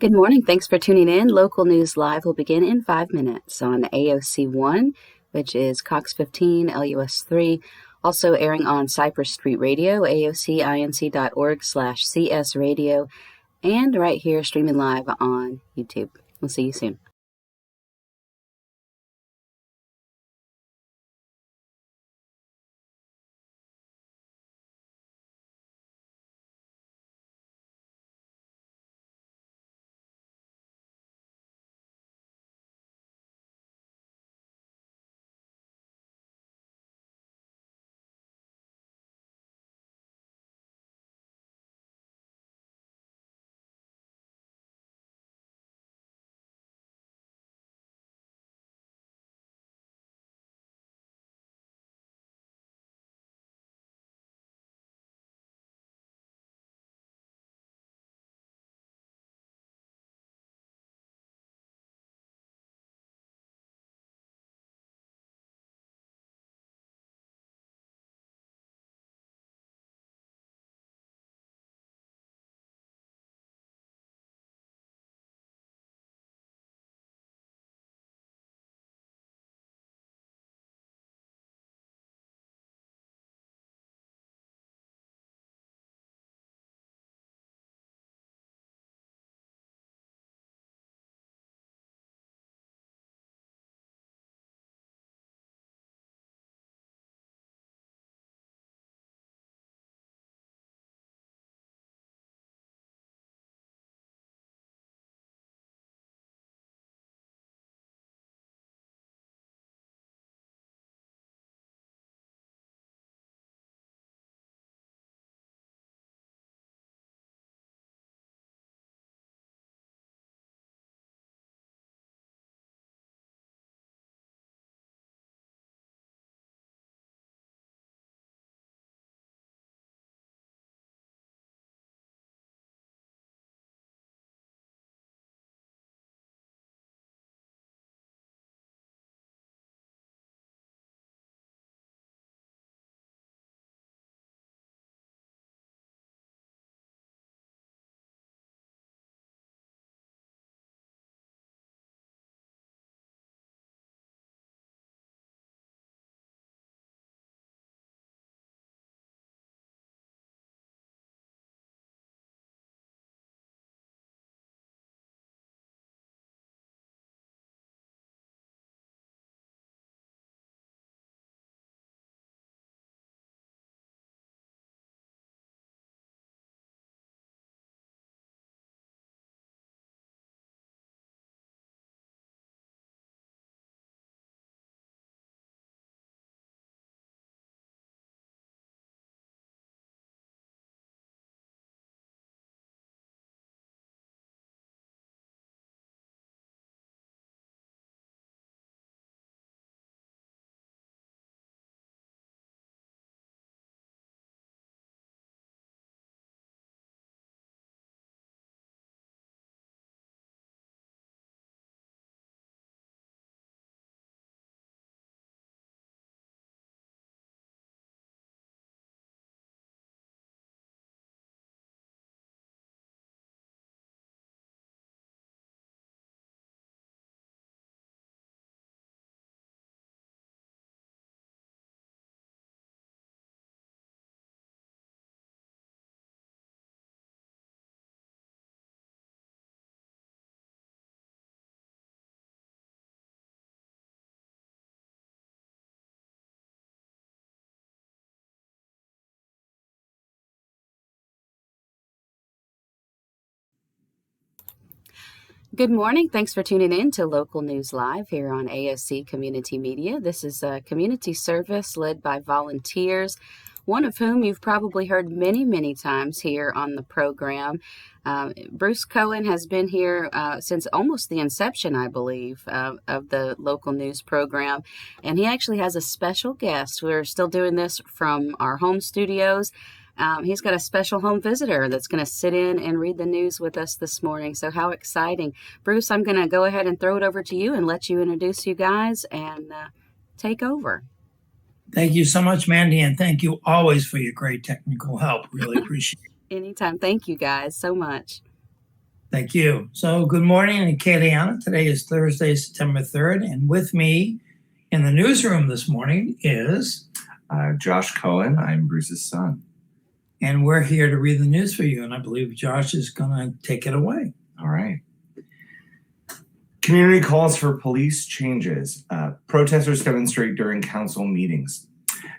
Good morning. Thanks for tuning in. Local News Live will begin in 5 minutes on AOC 1, which is Cox 15, LUS 3, also airing on Cypress Street Radio, aocinc.org/CS radio, and right here streaming live on YouTube. We'll see you soon. Good morning. Thanks for tuning in to Local News Live here on AOC Community Media. This is a community service led by volunteers, one of whom you've probably heard many, many times here on the program. Bruce Cohen has been here since almost the inception, I believe, of the local news program. And he actually has a special guest. We're still doing this from our home studios. He's got a special home visitor that's going to sit in and read the news with us this morning. So how exciting. Bruce, I'm going to go ahead and throw it over to you and let you introduce you guys and take over. Thank you so much, Mandy, and thank you always for your great technical help. Really appreciate it. Anytime. Thank you guys so much. Thank you. So good morning, Kayleana. Today is Thursday, September 3rd, and with me in the newsroom this morning is Josh Cohen. I'm Bruce's son. And we're here to read the news for you, and I believe Josh is going to take it away. All right. Community calls for police changes. Protesters demonstrate during council meetings.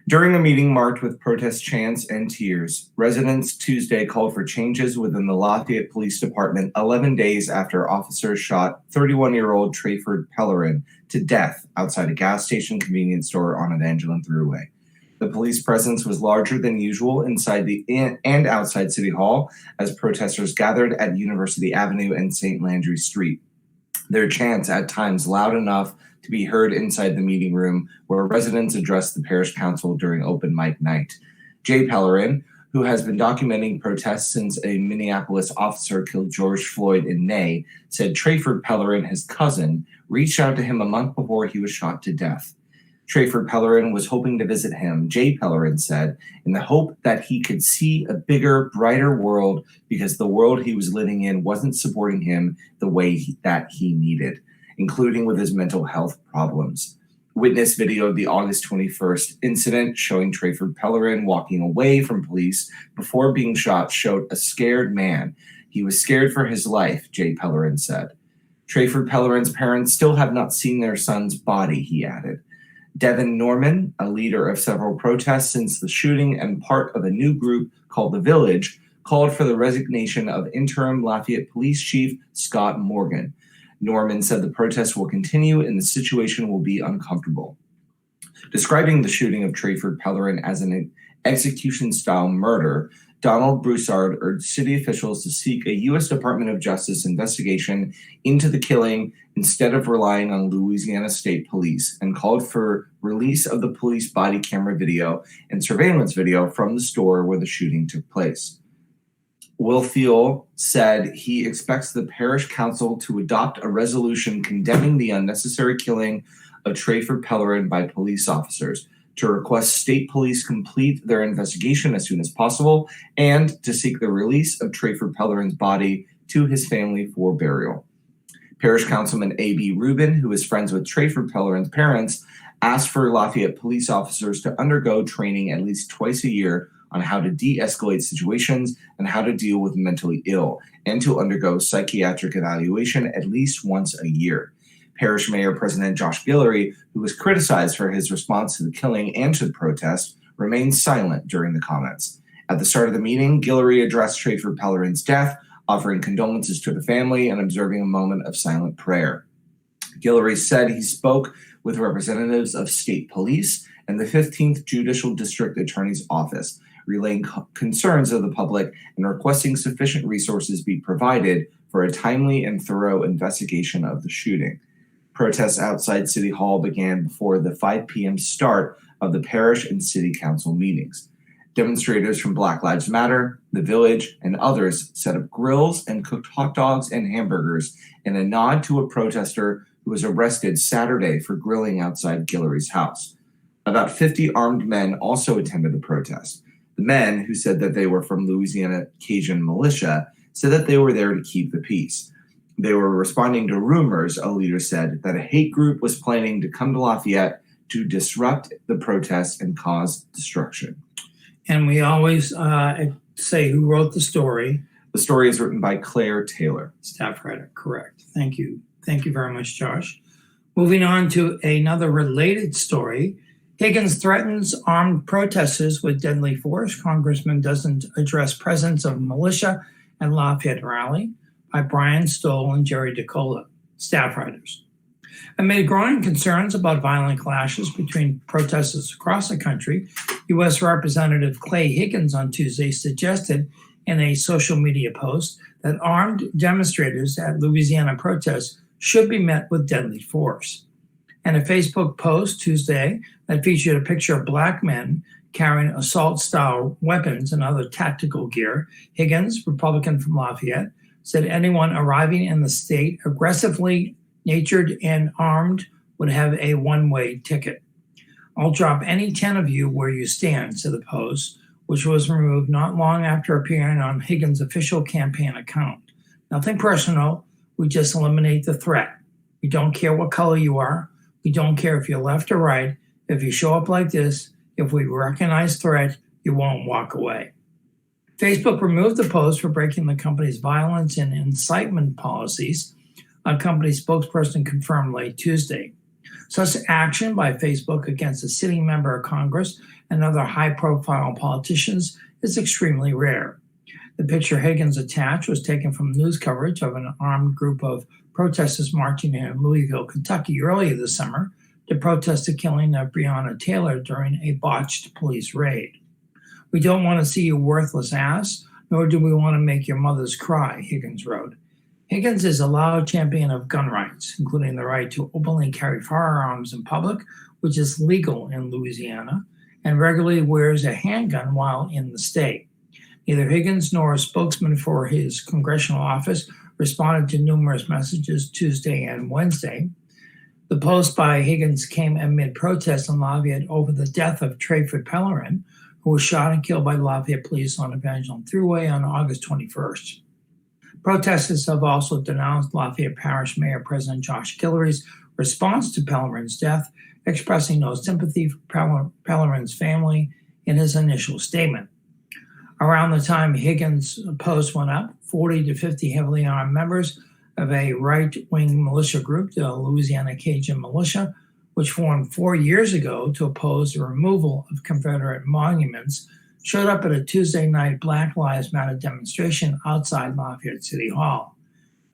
During a meeting marked with protest chants and tears, residents Tuesday called for changes within the Lafayette Police Department 11 days after officers shot 31-year-old Trayford Pellerin to death outside a gas station convenience store on Evangeline Thruway. The police presence was larger than usual inside and outside City Hall as protesters gathered at University Avenue and St. Landry Street. Their chants at times loud enough to be heard inside the meeting room where residents addressed the parish council during open mic night. Jay Pellerin, who has been documenting protests since a Minneapolis officer killed George Floyd in May, said Trayford Pellerin, his cousin, reached out to him a month before he was shot to death. Trayford Pellerin was hoping to visit him, Jay Pellerin said, in the hope that he could see a bigger, brighter world because the world he was living in wasn't supporting him the way that he needed, including with his mental health problems. Witness video of the August 21st incident showing Trayford Pellerin walking away from police before being shot showed a scared man. He was scared for his life, Jay Pellerin said. Trayford Pellerin's parents still have not seen their son's body, he added. Devin Norman, a leader of several protests since the shooting and part of a new group called The Village, called for the resignation of interim Lafayette Police Chief Scott Morgan. Norman said the protests will continue and the situation will be uncomfortable. Describing the shooting of Trayford Pellerin as an execution-style murder, Donald Broussard urged city officials to seek a U.S. Department of Justice investigation into the killing instead of relying on Louisiana State Police, and called for release of the police body camera video and surveillance video from the store where the shooting took place. Will Thiel said he expects the parish council to adopt a resolution condemning the unnecessary killing of Trayford Pellerin by police officers, to request state police complete their investigation as soon as possible, and to seek the release of Trayford Pellerin's body to his family for burial. Parish Councilman A.B. Rubin, who is friends with Trayford Pellerin's parents, asked for Lafayette police officers to undergo training at least twice a year on how to de-escalate situations and how to deal with mentally ill, and to undergo psychiatric evaluation at least once a year. Parish Mayor President Josh Guillory, who was criticized for his response to the killing and to the protest, remained silent during the comments. At the start of the meeting, Guillory addressed Trayford Pellerin's death, offering condolences to the family and observing a moment of silent prayer. Guillory said he spoke with representatives of state police and the 15th Judicial District Attorney's Office, relaying concerns of the public and requesting sufficient resources be provided for a timely and thorough investigation of the shooting. Protests outside City Hall began before the 5 p.m. start of the parish and city council meetings. Demonstrators from Black Lives Matter, The Village, and others set up grills and cooked hot dogs and hamburgers in a nod to a protester who was arrested Saturday for grilling outside Guillory's house. About 50 armed men also attended the protest. The men, who said that they were from Louisiana Cajun militia, said that they were there to keep the peace. They were responding to rumors, a leader said, that a hate group was planning to come to Lafayette to disrupt the protests and cause destruction. And we always say who wrote the story. The story is written by Claire Taylor. Staff writer, correct. Thank you. Thank you very much, Josh. Moving on to another related story. Higgins threatens armed protesters with deadly force. Congressman doesn't address presence of militia at Lafayette rally, by Brian Stoll and Jerry DeCola, staff writers. Amid growing concerns about violent clashes between protesters across the country, U.S. Representative Clay Higgins on Tuesday suggested in a social media post that armed demonstrators at Louisiana protests should be met with deadly force. And a Facebook post Tuesday that featured a picture of black men carrying assault-style weapons and other tactical gear, Higgins, Republican from Lafayette, said anyone arriving in the state aggressively natured and armed would have a one-way ticket. I'll drop any 10 of you where you stand, said the post, which was removed not long after appearing on Higgins' official campaign account. Nothing personal. We just eliminate the threat. We don't care what color you are. We don't care if you're left or right. If you show up like this, if we recognize threat, you won't walk away. Facebook removed the post for breaking the company's violence and incitement policies, a company spokesperson confirmed late Tuesday. Such action by Facebook against a sitting member of Congress and other high-profile politicians is extremely rare. The picture Higgins attached was taken from news coverage of an armed group of protesters marching in Louisville, Kentucky earlier this summer to protest the killing of Breonna Taylor during a botched police raid. "We don't want to see you worthless ass, nor do we want to make your mothers cry," Higgins wrote. Higgins is a loud champion of gun rights, including the right to openly carry firearms in public, which is legal in Louisiana, and regularly wears a handgun while in the state. Neither Higgins nor a spokesman for his congressional office responded to numerous messages Tuesday and Wednesday. The post by Higgins came amid protests in Lafayette over the death of Trayford Pellerin, who was shot and killed by Lafayette police on Evangeline Thruway on August 21st. Protesters have also denounced Lafayette Parish Mayor President Josh Guillory's response to Pellerin's death, expressing no sympathy for Pellerin's family in his initial statement. Around the time Higgins' post went up, 40 to 50 heavily armed members of a right-wing militia group, the Louisiana Cajun Militia, which formed 4 years ago to oppose the removal of Confederate monuments, showed up at a Tuesday night Black Lives Matter demonstration outside Lafayette City Hall.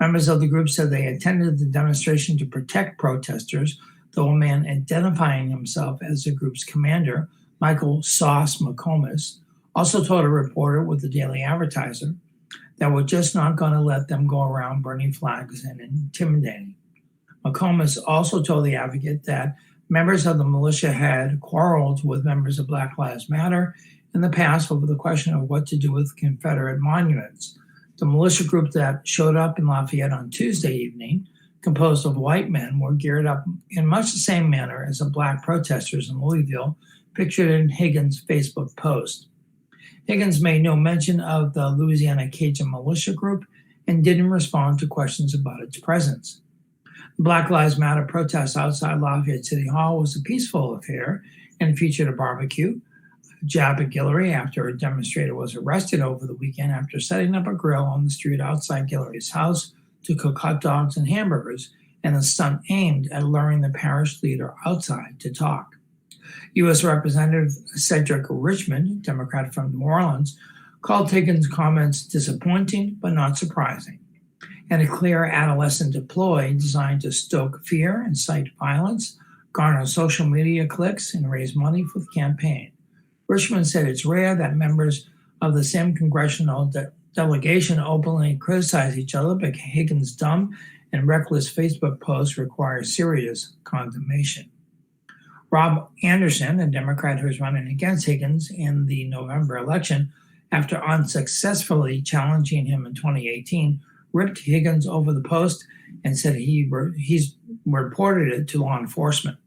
Members of the group said they attended the demonstration to protect protesters, though a man identifying himself as the group's commander, Michael Sauce McComas, also told a reporter with the Daily Advertiser that we're just not going to let them go around burning flags and intimidating. McComas also told the Advocate that members of the militia had quarreled with members of Black Lives Matter in the past over the question of what to do with Confederate monuments. The militia group that showed up in Lafayette on Tuesday evening, composed of white men, were geared up in much the same manner as the black protesters in Louisville, pictured in Higgins' Facebook post. Higgins made no mention of the Louisiana Cajun Militia Group and didn't respond to questions about its presence. The Black Lives Matter protest outside Lafayette City Hall was a peaceful affair and featured a barbecue, a jab at Guillory after a demonstrator was arrested over the weekend after setting up a grill on the street outside Guillory's house to cook hot dogs and hamburgers, and a stunt aimed at luring the parish leader outside to talk. U.S. Representative Cedric Richmond, Democrat from New Orleans, called Higgins' comments disappointing but not surprising, and a clear adolescent ploy designed to stoke fear, incite violence, garner social media clicks, and raise money for the campaign. Richmond said it's rare that members of the same congressional delegation openly criticize each other, but Higgins' dumb and reckless Facebook posts require serious condemnation. Rob Anderson, a Democrat who's running against Higgins in the November election after unsuccessfully challenging him in 2018, ripped Higgins over the post and said he's reported it to law enforcement.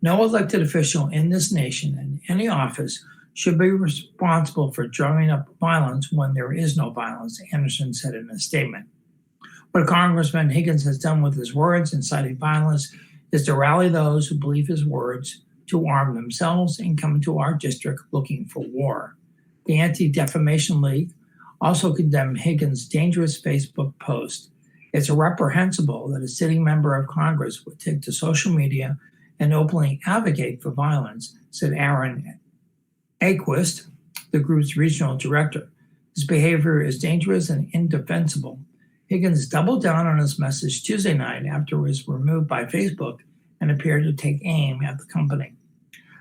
No elected official in this nation in any office should be responsible for drumming up violence when there is no violence, Anderson said in a statement. What Congressman Higgins has done with his words inciting violence is to rally those who believe his words to arm themselves and come into our district looking for war. The Anti-Defamation League also condemned Higgins' dangerous Facebook post. It's reprehensible that a sitting member of Congress would take to social media and openly advocate for violence, said Aaron Aquist, the group's regional director. His behavior is dangerous and indefensible. Higgins doubled down on his message Tuesday night after it was removed by Facebook and appeared to take aim at the company.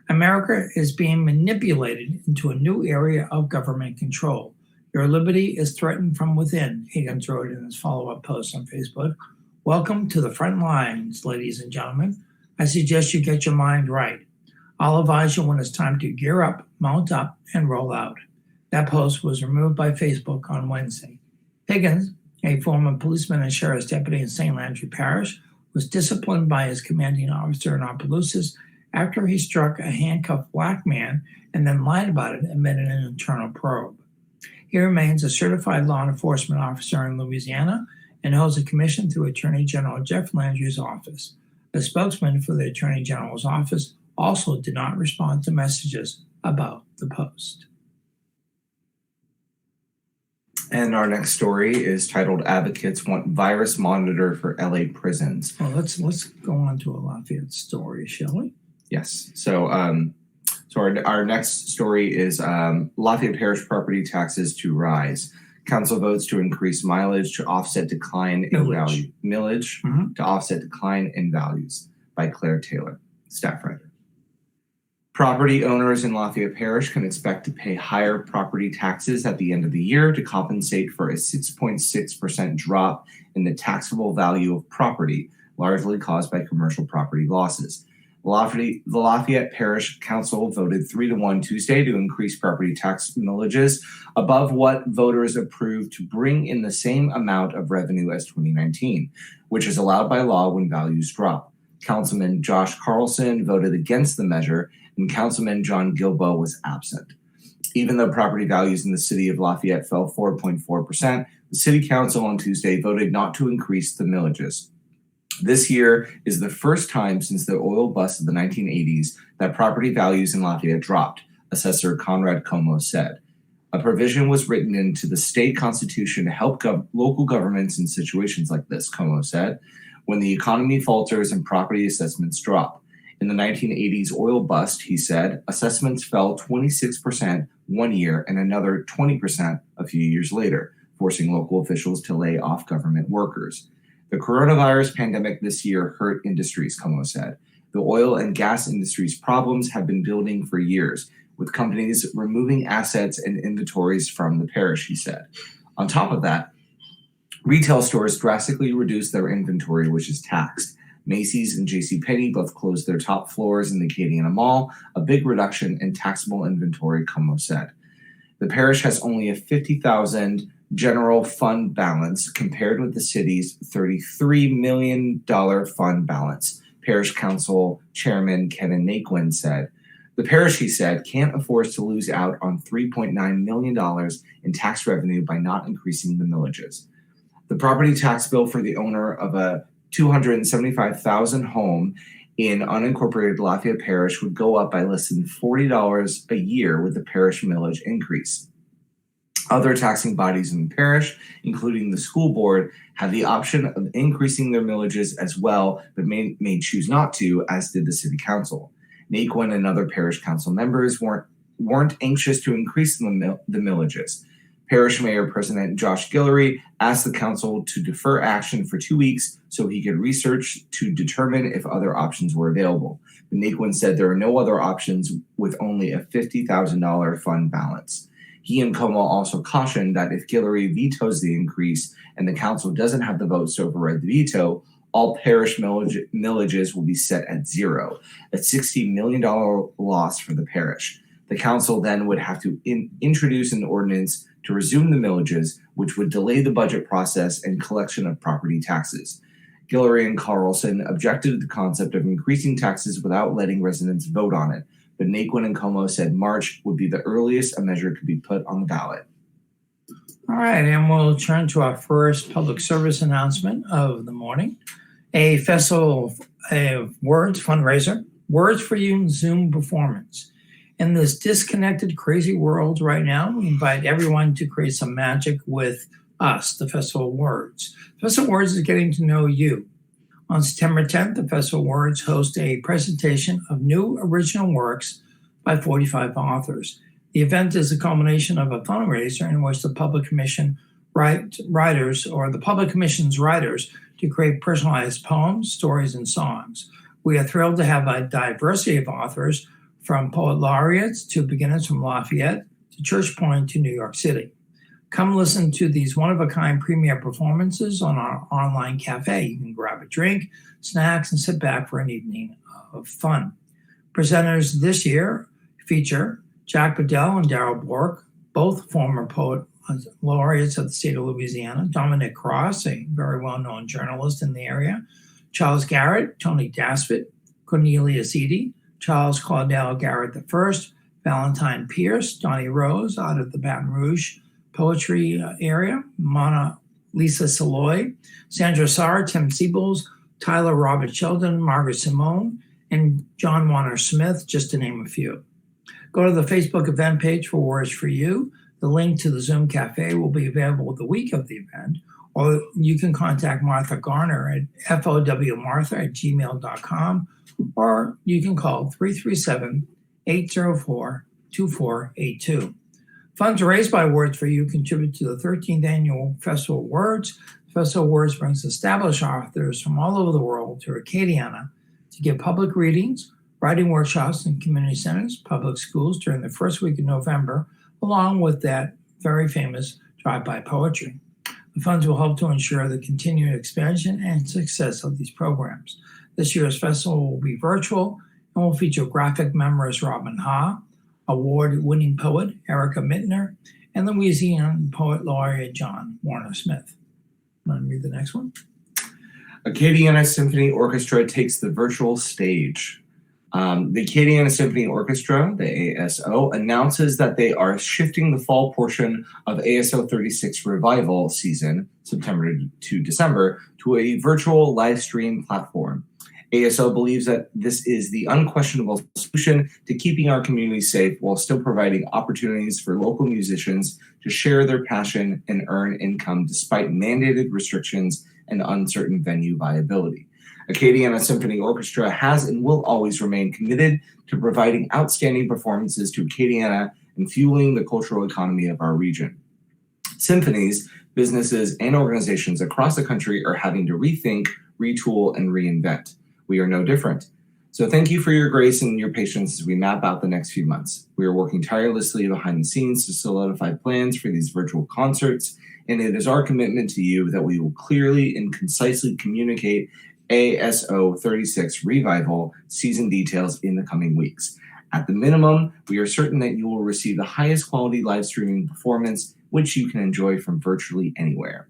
America is being manipulated into a new area of government control. Your liberty is threatened from within, Higgins wrote in his follow-up post on Facebook. Welcome to the front lines, ladies and gentlemen. I suggest you get your mind right. I'll advise you when it's time to gear up, mount up, and roll out. That post was removed by Facebook on Wednesday. Higgins, a former policeman and sheriff's deputy in St. Landry Parish, was disciplined by his commanding officer in Opelousas after he struck a handcuffed black man and then lied about it amid an internal probe. He remains a certified law enforcement officer in Louisiana and holds a commission through Attorney General Jeff Landry's office. A spokesman for the Attorney General's office also did not respond to messages about the post. And our next story is titled "Advocates Want Virus Monitor for LA Prisons." Well, let's go on to a Lafayette story, shall we? Yes. So our next story is Lafayette Parish property taxes to rise. Council votes to increase mileage to offset decline in value. Millage to offset decline in values, by Claire Taylor, staff writer. Property owners in Lafayette Parish can expect to pay higher property taxes at the end of the year to compensate for a 6.6% drop in the taxable value of property, largely caused by commercial property losses. The Lafayette Parish Council voted 3-1 Tuesday to increase property tax millages above what voters approved to bring in the same amount of revenue as 2019, which is allowed by law when values drop. Councilman Josh Carlson voted against the measure, and Councilman John Gilbo was absent. Even though property values in the city of Lafayette fell 4.4%, the City Council on Tuesday voted not to increase the millages. This year is the first time since the oil bust of the 1980s that property values in Lafayette dropped, Assessor Conrad Como said. A provision was written into the state constitution to help local governments in situations like this, Como said, when the economy falters and property assessments drop. In the 1980s oil bust, he said, assessments fell 26% one year and another 20% a few years later, forcing local officials to lay off government workers. The coronavirus pandemic this year hurt industries, Como said. The oil and gas industry's problems have been building for years, with companies removing assets and inventories from the parish, he said. On top of that, retail stores drastically reduced their inventory, which is taxed. Macy's and JCPenney both closed their top floors in the Acadiana Mall, a big reduction in taxable inventory, Como said. The parish has only a $50,000 general fund balance compared with the city's $33 million fund balance, Parish Council Chairman Kenan Naquin said. The parish, he said, can't afford to lose out on $3.9 million in tax revenue by not increasing the millages. The property tax bill for the owner of a $275,000 home in unincorporated Lafayette Parish would go up by less than $40 a year with the parish millage increase. Other taxing bodies in the parish, including the school board, have the option of increasing their millages as well, but may choose not to, as did the city council. Naquin and other parish council members weren't anxious to increase the millages. Parish Mayor President Josh Guillory asked the council to defer action for 2 weeks so he could research to determine if other options were available. But Naquin said there are no other options with only a $50,000 fund balance. He and Como also cautioned that if Guillory vetoes the increase and the council doesn't have the votes to override the veto, all parish millages will be set at zero, a $60 million loss for the parish. The council then would have to introduce an ordinance to resume the millages, which would delay the budget process and collection of property taxes. Guillory and Carlson objected to the concept of increasing taxes without letting residents vote on it, but Naquin and Como said March would be the earliest a measure could be put on the ballot. All right, and we'll turn to our first public service announcement of the morning. A festival of words fundraiser, Words for You Zoom performance. In this disconnected, crazy world right now, we invite everyone to create some magic with us, the Festival of Words. Festival of Words is getting to know you. On September 10th, the Festival of Words hosts a presentation of new original works by 45 authors. The event is a culmination of a fundraiser in which the public commission writers commissions writers to create personalized poems, stories, and songs. We are thrilled to have a diversity of authors, from poet laureates to beginners from Lafayette to Church Point to New York City. Come listen to these one-of-a-kind premiere performances on our online cafe. You can grab a drink, snacks, and sit back for an evening of fun. Presenters this year feature Jack Bedell and Darrell Bork, both former poet laureates of the state of Louisiana, Dominic Cross, a very well-known journalist in the area, Charles Garrett, Tony Daspit, Cornelia Ziti, Charles Claudel Garrett I, Valentine Pierce, Donnie Rose out of the Baton Rouge poetry area, Mona Lisa Saloy, Sandra Sarr, Tim Siebels, Tyler Robert Sheldon, Margaret Simone, and John Warner Smith, just to name a few. Go to the Facebook event page for Words for You. The link to the Zoom Cafe will be available the week of the event, or you can contact Martha Garner at fowmartha@gmail.com, or you can call 337-804-2482. Funds raised by Words for You contribute to the 13th Annual Festival of Words. Festival of Words brings established authors from all over the world to Acadiana to give public readings, writing workshops in community centers, public schools during the first week of November, along with that very famous drive-by poetry. The funds will help to ensure the continued expansion and success of these programs. This year's festival will be virtual and will feature graphic memoirist Robin Ha, award-winning poet Erica Mittner, and Louisiana poet laureate John Warner Smith. Want to read the next one? Acadiana Symphony Orchestra takes the virtual stage. The Acadiana Symphony Orchestra, the ASO, announces that they are shifting the fall portion of ASO 36 revival season, September to December, to a virtual live stream platform. ASO believes that this is the unquestionable solution to keeping our community safe while still providing opportunities for local musicians to share their passion and earn income despite mandated restrictions and uncertain venue viability. Acadiana Symphony Orchestra has and will always remain committed to providing outstanding performances to Acadiana and fueling the cultural economy of our region. Symphonies, businesses, and organizations across the country are having to rethink, retool, and reinvent. We are no different. So thank you for your grace and your patience as we map out the next few months. We are working tirelessly behind the scenes to solidify plans for these virtual concerts, and it is our commitment to you that we will clearly and concisely communicate ASO 36 revival season details in the coming weeks. At the minimum, we are certain that you will receive the highest quality live streaming performance, which you can enjoy from virtually anywhere.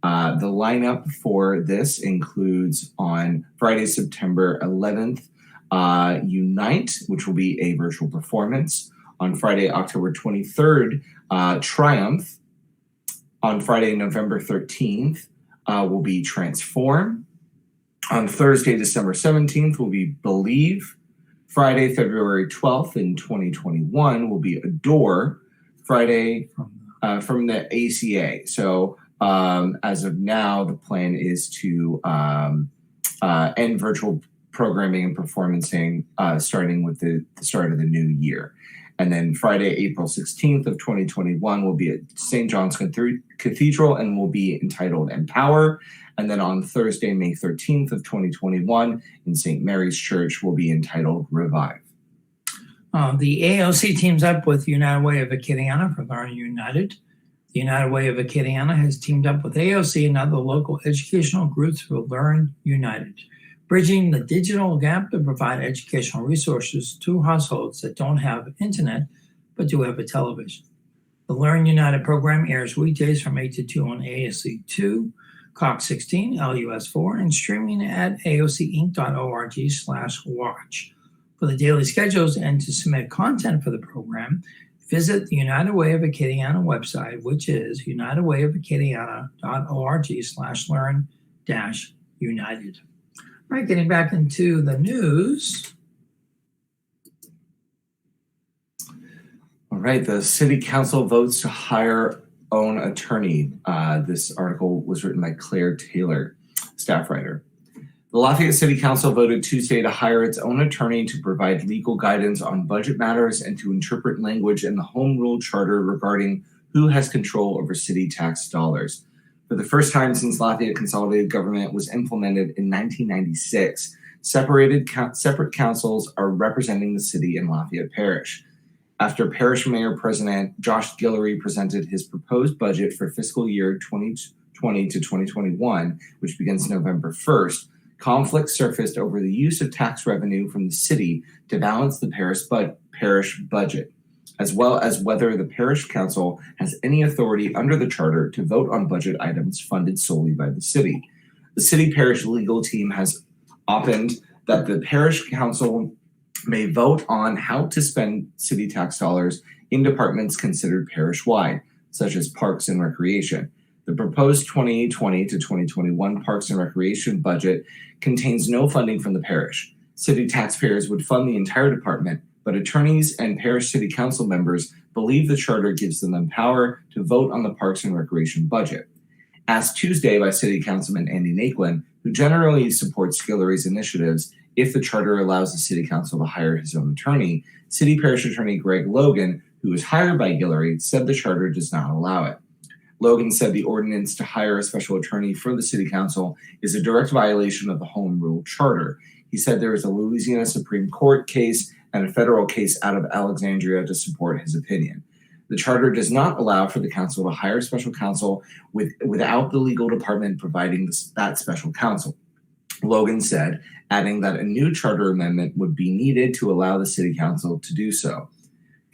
The lineup for this includes on Friday, September 11th, Unite, which will be a virtual performance. On Friday, October 23rd, Triumph. On Friday, November 13th, will be Transform. On Thursday, December 17th, will be Believe. Friday, February 12th in 2021 will be Adore. Friday from the ACA. So as of now, the plan is to end virtual programming and performancing starting with the start of the new year. And then Friday, April 16th of 2021 will be at St. John's Cathedral and will be entitled Empower. And then on Thursday, May 13th of 2021 in St. Mary's Church will be entitled Revive. The AOC teams up with United Way of Acadiana for Learn United. The United Way of Acadiana has teamed up with AOC and other local educational groups for Learn United, bridging the digital gap to provide educational resources to households that don't have internet but do have a television. The Learn United program airs weekdays from 8 to 2 on ASC 2, Cox 16, LUS 4, and streaming at aocinc.org/watch. For the daily schedules and to submit content for the program, visit the United Way of Acadiana website, which is unitedwayofacadiana.org/learn-united. All right, getting back into the news. All right, the City Council votes to hire own attorney. This article was written by Claire Taylor, staff writer. The Lafayette City Council voted Tuesday to hire its own attorney to provide legal guidance on budget matters and to interpret language in the Home Rule Charter regarding who has control over city tax dollars. For the first time since Lafayette consolidated government was implemented in 1996, separate councils are representing the city in Lafayette Parish. After Parish Mayor President Josh Guillory presented his proposed budget for fiscal year 2020 to 2021, which begins November 1st, conflict surfaced over the use of tax revenue from the city to balance the parish budget, as well as whether the parish council has any authority under the charter to vote on budget items funded solely by the city. The city parish legal team has opined that the parish council may vote on how to spend city tax dollars in departments considered parish-wide, such as parks and recreation. The proposed 2020 to 2021 Parks and Recreation budget contains no funding from the parish. City taxpayers would fund the entire department, but attorneys and parish city council members believe the charter gives them the power to vote on the Parks and Recreation budget. Asked Tuesday by City Councilman Andy Naquin, who generally supports Guillory's initiatives if the charter allows the City Council to hire his own attorney, City Parish Attorney Greg Logan, who was hired by Guillory, said the charter does not allow it. Logan said the ordinance to hire a special attorney for the City Council is a direct violation of the Home Rule Charter. He said there is a Louisiana Supreme Court case and a federal case out of Alexandria to support his opinion. The charter does not allow for the council to hire special counsel without the legal department providing that special counsel. Logan said, adding that a new charter amendment would be needed to allow the city council to do so.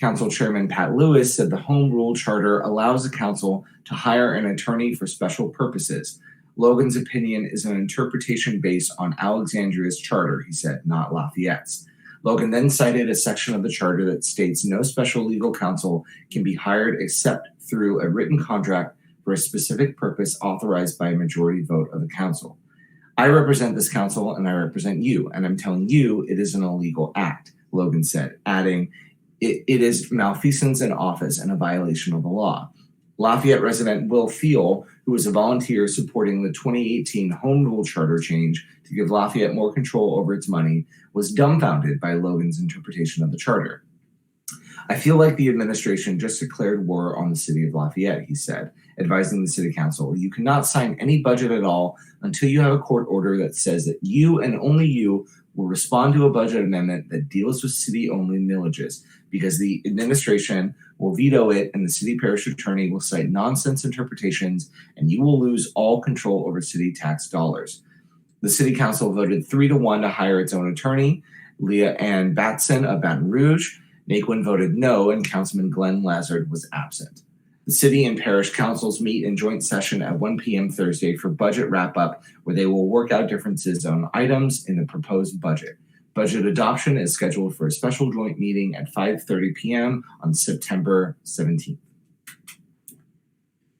Council Chairman Pat Lewis said the Home Rule Charter allows the council to hire an attorney for special purposes. Logan's opinion is an interpretation based on Alexandria's charter, he said, not Lafayette's. Logan then cited a section of the charter that states no special legal counsel can be hired except through a written contract for a specific purpose authorized by a majority vote of the council. I represent this council and I represent you, and I'm telling you it is an illegal act, Logan said, adding, it is malfeasance in office and a violation of the law. Lafayette resident Will Thiel, who was a volunteer supporting the 2018 Home Rule Charter change to give Lafayette more control over its money, was dumbfounded by Logan's interpretation of the charter. I feel like the administration just declared war on the city of Lafayette, he said, advising the city council. You cannot sign any budget at all until you have a court order that says that you and only you will respond to a budget amendment that deals with city-only millages, because the administration will veto it and the city parish attorney will cite nonsense interpretations and you will lose all control over city tax dollars. The city council voted 3-1 to hire its own attorney, Leah Ann Batson of Baton Rouge. Naquin voted no, and Councilman Glenn Lazard was absent. The city and parish councils meet in joint session at 1 p.m. Thursday for budget wrap-up, where they will work out differences on items in the proposed budget. Budget adoption is scheduled for a special joint meeting at 5:30 p.m. on September 17th.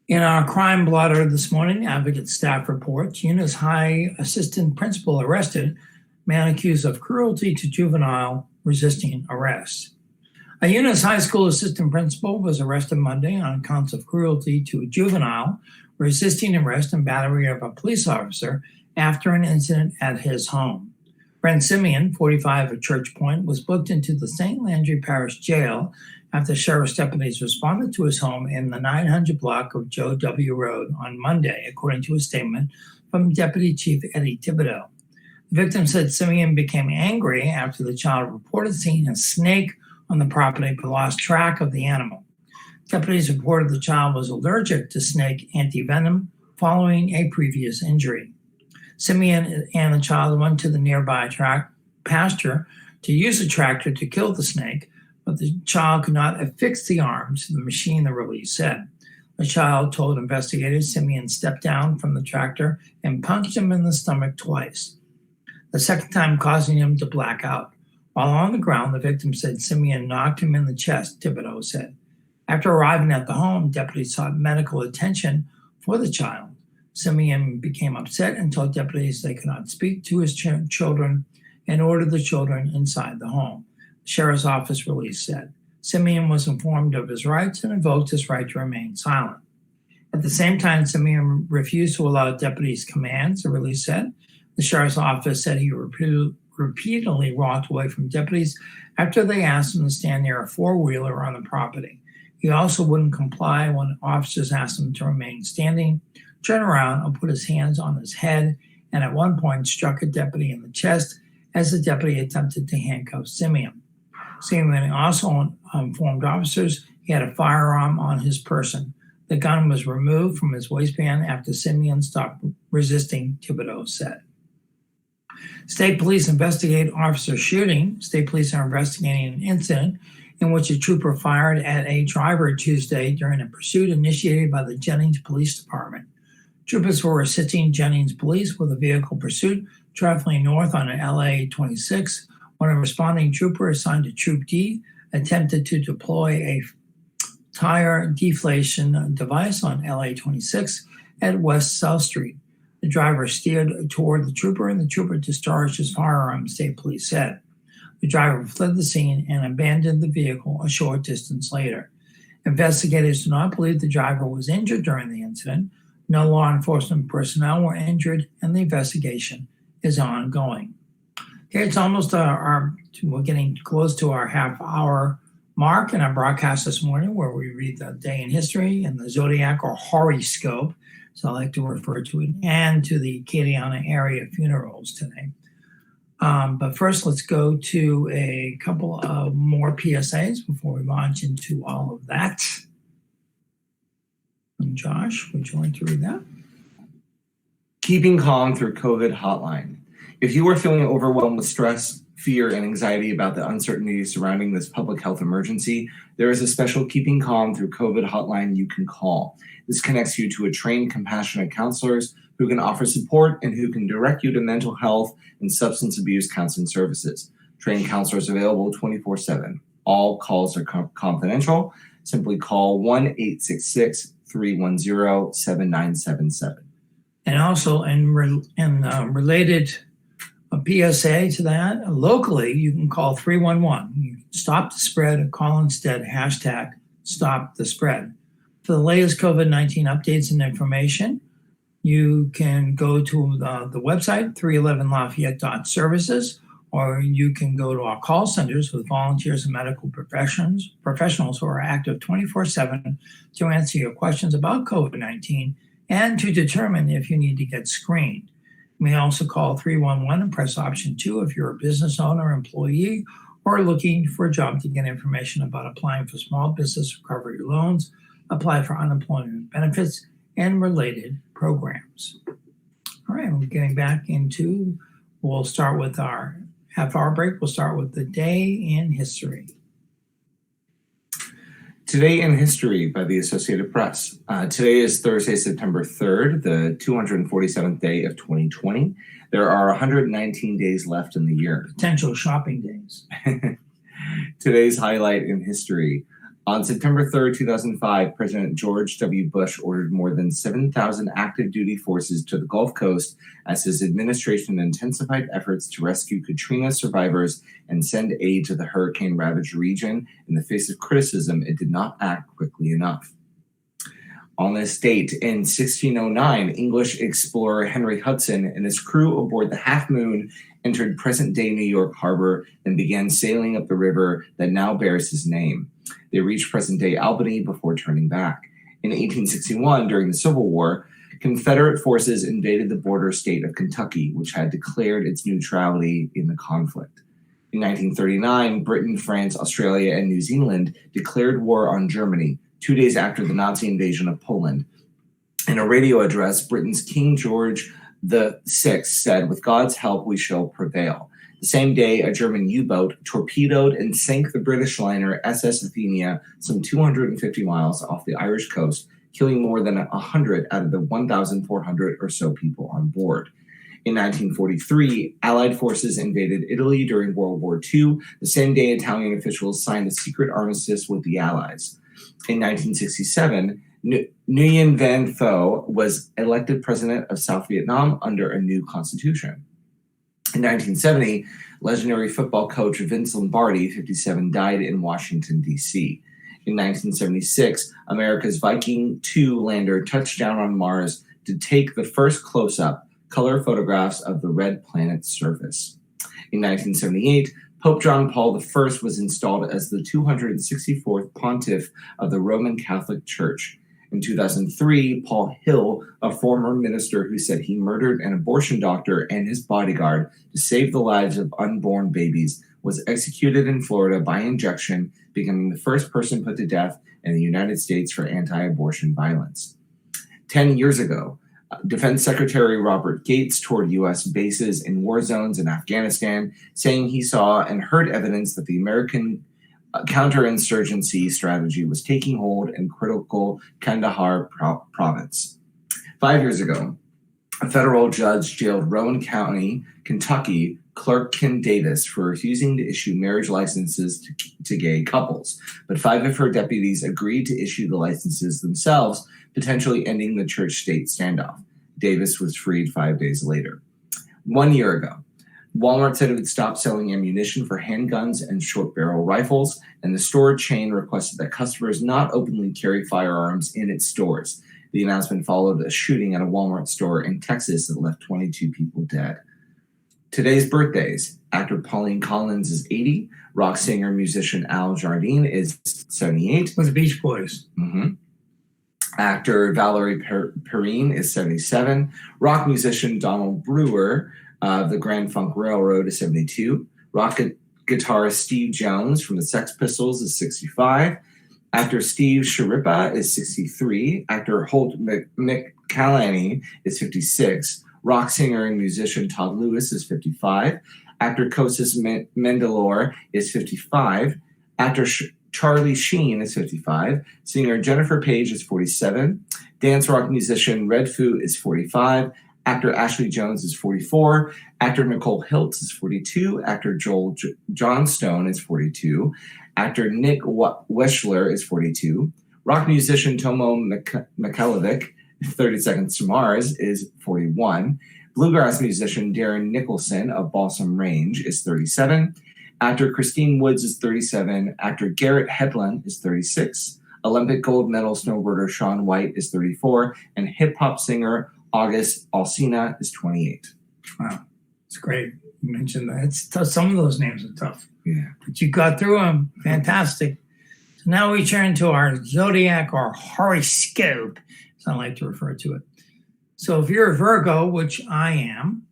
In our crime blotter this morning, Advocate staff reports Eunice High Assistant Principal arrested, man accused of cruelty to juvenile resisting arrest. A Eunice High School assistant principal was arrested Monday on counts of cruelty to a juvenile, resisting arrest and battery of a police officer after an incident at his home. Brent Simeon, 45 of Church Point, was booked into the St. Landry Parish Jail after sheriff's deputies responded to his home in the 900 block of Joe W. Road on Monday, according to a statement from Deputy Chief Eddie Thibodeau. The victim said Simeon became angry after the child reported seeing a snake on the property but lost track of the animal. Deputies reported the child was allergic to snake antivenom following a previous injury. Simeon and the child went to the nearby pasture to use the tractor to kill the snake, but the child could not affix the arms to the machine, the release said. The child told investigators Simeon stepped down from the tractor and punched him in the stomach twice, the second time causing him to black out. While on the ground, the victim said Simeon knocked him in the chest, Thibodeau said. After arriving at the home, deputies sought medical attention for the child. Simeon became upset and told deputies they could not speak to his children and ordered the children inside the home. The sheriff's office release said. Simeon was informed of his rights and invoked his right to remain silent. At the same time, Simeon refused to allow deputies commands, the release said. The sheriff's office said he repeatedly walked away from deputies after they asked him to stand near a four-wheeler on the property. He also wouldn't comply when officers asked him to remain standing, turn around and put his hands on his head, and at one point struck a deputy in the chest as the deputy attempted to handcuff Simeon. Simeon also informed officers he had a firearm on his person. The gun was removed from his waistband after Simeon stopped resisting, Thibodeau said. State police investigate officer shooting. State police are investigating an incident in which a trooper fired at a driver Tuesday during a pursuit initiated by the Jennings Police Department. Troopers were assisting Jennings police with a vehicle pursuit traveling north on an LA 26 when a responding trooper assigned to Troop D attempted to deploy a tire deflation device on LA 26 at West South Street. The driver steered toward the trooper, and the trooper discharged his firearm, state police said. The driver fled the scene and abandoned the vehicle a short distance later. Investigators do not believe the driver was injured during the incident. No law enforcement personnel were injured, and the investigation is ongoing. Okay, it's almost we're getting close to our half-hour mark in our broadcast this morning, where we read the day in history and the zodiac or horoscope, so I like to refer to it, and to the Acadiana area funerals today. But first, let's go to a couple of more PSAs before we launch into all of that. And Josh, would you like to read that? Keeping calm through COVID hotline. If you are feeling overwhelmed with stress, fear, and anxiety about the uncertainty surrounding this public health emergency, there is a special Keeping Calm Through COVID hotline you can call. This connects you to a trained, compassionate counselors who can offer support and who can direct you to mental health and substance abuse counseling services. Trained counselors available 24/7. All calls are confidential. Simply call 1-866-310-7977. And also, related a PSA to that, locally, you can call 311. You can stop the spread and call instead hashtag stop the spread. For the latest COVID-19 updates and information, you can go to the website, 311lafayette.services, or you can go to our call centers with volunteers and medical professionals who are active 24/7 to answer your questions about COVID-19 and to determine if you need to get screened. You may also call 311 and press option 2 if you're a business owner, employee, or looking for a job to get information about applying for small business recovery loans, apply for unemployment benefits, and related programs. All right, we're getting back into, we'll start with our half-hour break. We'll start with the day in history. Today in History by the Associated Press. Today is Thursday, September 3rd, the 247th day of 2020. There are 119 days left in the year. Potential shopping days. Today's highlight in history. On September 3rd, 2005, President George W. Bush ordered more than 7,000 active duty forces to the Gulf Coast as his administration intensified efforts to rescue Katrina survivors and send aid to the hurricane-ravaged region in the face of criticism it did not act quickly enough. On this date, in 1609, English explorer Henry Hudson and his crew aboard the Half Moon entered present-day New York Harbor and began sailing up the river that now bears his name. They reached present-day Albany before turning back. In 1861, during the Civil War, Confederate forces invaded the border state of Kentucky, which had declared its neutrality in the conflict. In 1939, Britain, France, Australia, and New Zealand declared war on Germany 2 days after the Nazi invasion of Poland. In a radio address, Britain's King George VI said, "With God's help, we shall prevail." The same day, a German U-boat torpedoed and sank the British liner SS Athenia some 250 miles off the Irish coast, killing more than 100 out of the 1,400 or so people on board. In 1943, Allied forces invaded Italy during World War II, the same day Italian officials signed a secret armistice with the Allies. In 1967, Nguyen Van Pho was elected president of South Vietnam under a new constitution. In 1970, legendary football coach Vince Lombardi, 57, died in Washington, D.C. In 1976, America's Viking 2 lander touched down on Mars to take the first close-up color photographs of the red planet's surface. In 1978, Pope John Paul I was installed as the 264th pontiff of the Roman Catholic Church. In 2003, Paul Hill, a former minister who said he murdered an abortion doctor and his bodyguard to save the lives of unborn babies, was executed in Florida by injection, becoming the first person put to death in the United States for anti-abortion violence. 10 years ago, Defense Secretary Robert Gates toured U.S. bases in war zones in Afghanistan, saying he saw and heard evidence that the American counterinsurgency strategy was taking hold in critical Kandahar province. 5 years ago, A federal judge jailed Rowan County, Kentucky clerk Kim Davis for refusing to issue marriage licenses to gay couples, but 5 of her deputies agreed to issue the licenses themselves, potentially ending the church-state standoff. Davis was freed 5 days later. 1 year ago, Walmart said it would stop selling ammunition for handguns and short-barrel rifles, and the store chain requested that customers not openly carry firearms in its stores. The announcement followed a shooting at a Walmart store in Texas that left 22 people dead. Today's birthdays: actor Pauline Collins is 80. Rock singer musician Al Jardine is 78. With the Beach Boys. Actor Valerie Perrine is 77. Rock musician Donald Brewer of the Grand Funk Railroad is 72. Rock guitarist Steve Jones from the Sex Pistols is 65. Actor Steve Sharippa is 63. Actor Holt McCallany is 56. Rock singer and musician Todd Lewis is 55. Actor Kostas Mendelor is 55. Actor Charlie Sheen is 55. Singer Jennifer Page is 47. Dance rock musician Red Foo is 45. Actor Ashley Jones is 44. Actor Nicole Hiltz is 42. Actor Joel Johnstone is 42. Actor Nick Weschler is 42. Rock musician Tomo Mihailovic, 30 Seconds to Mars, is 41. Bluegrass musician Darren Nicholson of Balsam Range is 37. Actor Christine Woods is 37. Actor Garrett Hedlund is 36. Olympic gold medal snowboarder Shaun White is 34. And hip-hop singer August Alsina is 28. Wow, it's great. You mentioned that. It's tough. Some of those names are tough. Yeah. But you got through them. Fantastic. So now we turn to our zodiac or horoscope, as I like to refer to it. So if you're a Virgo, which I am,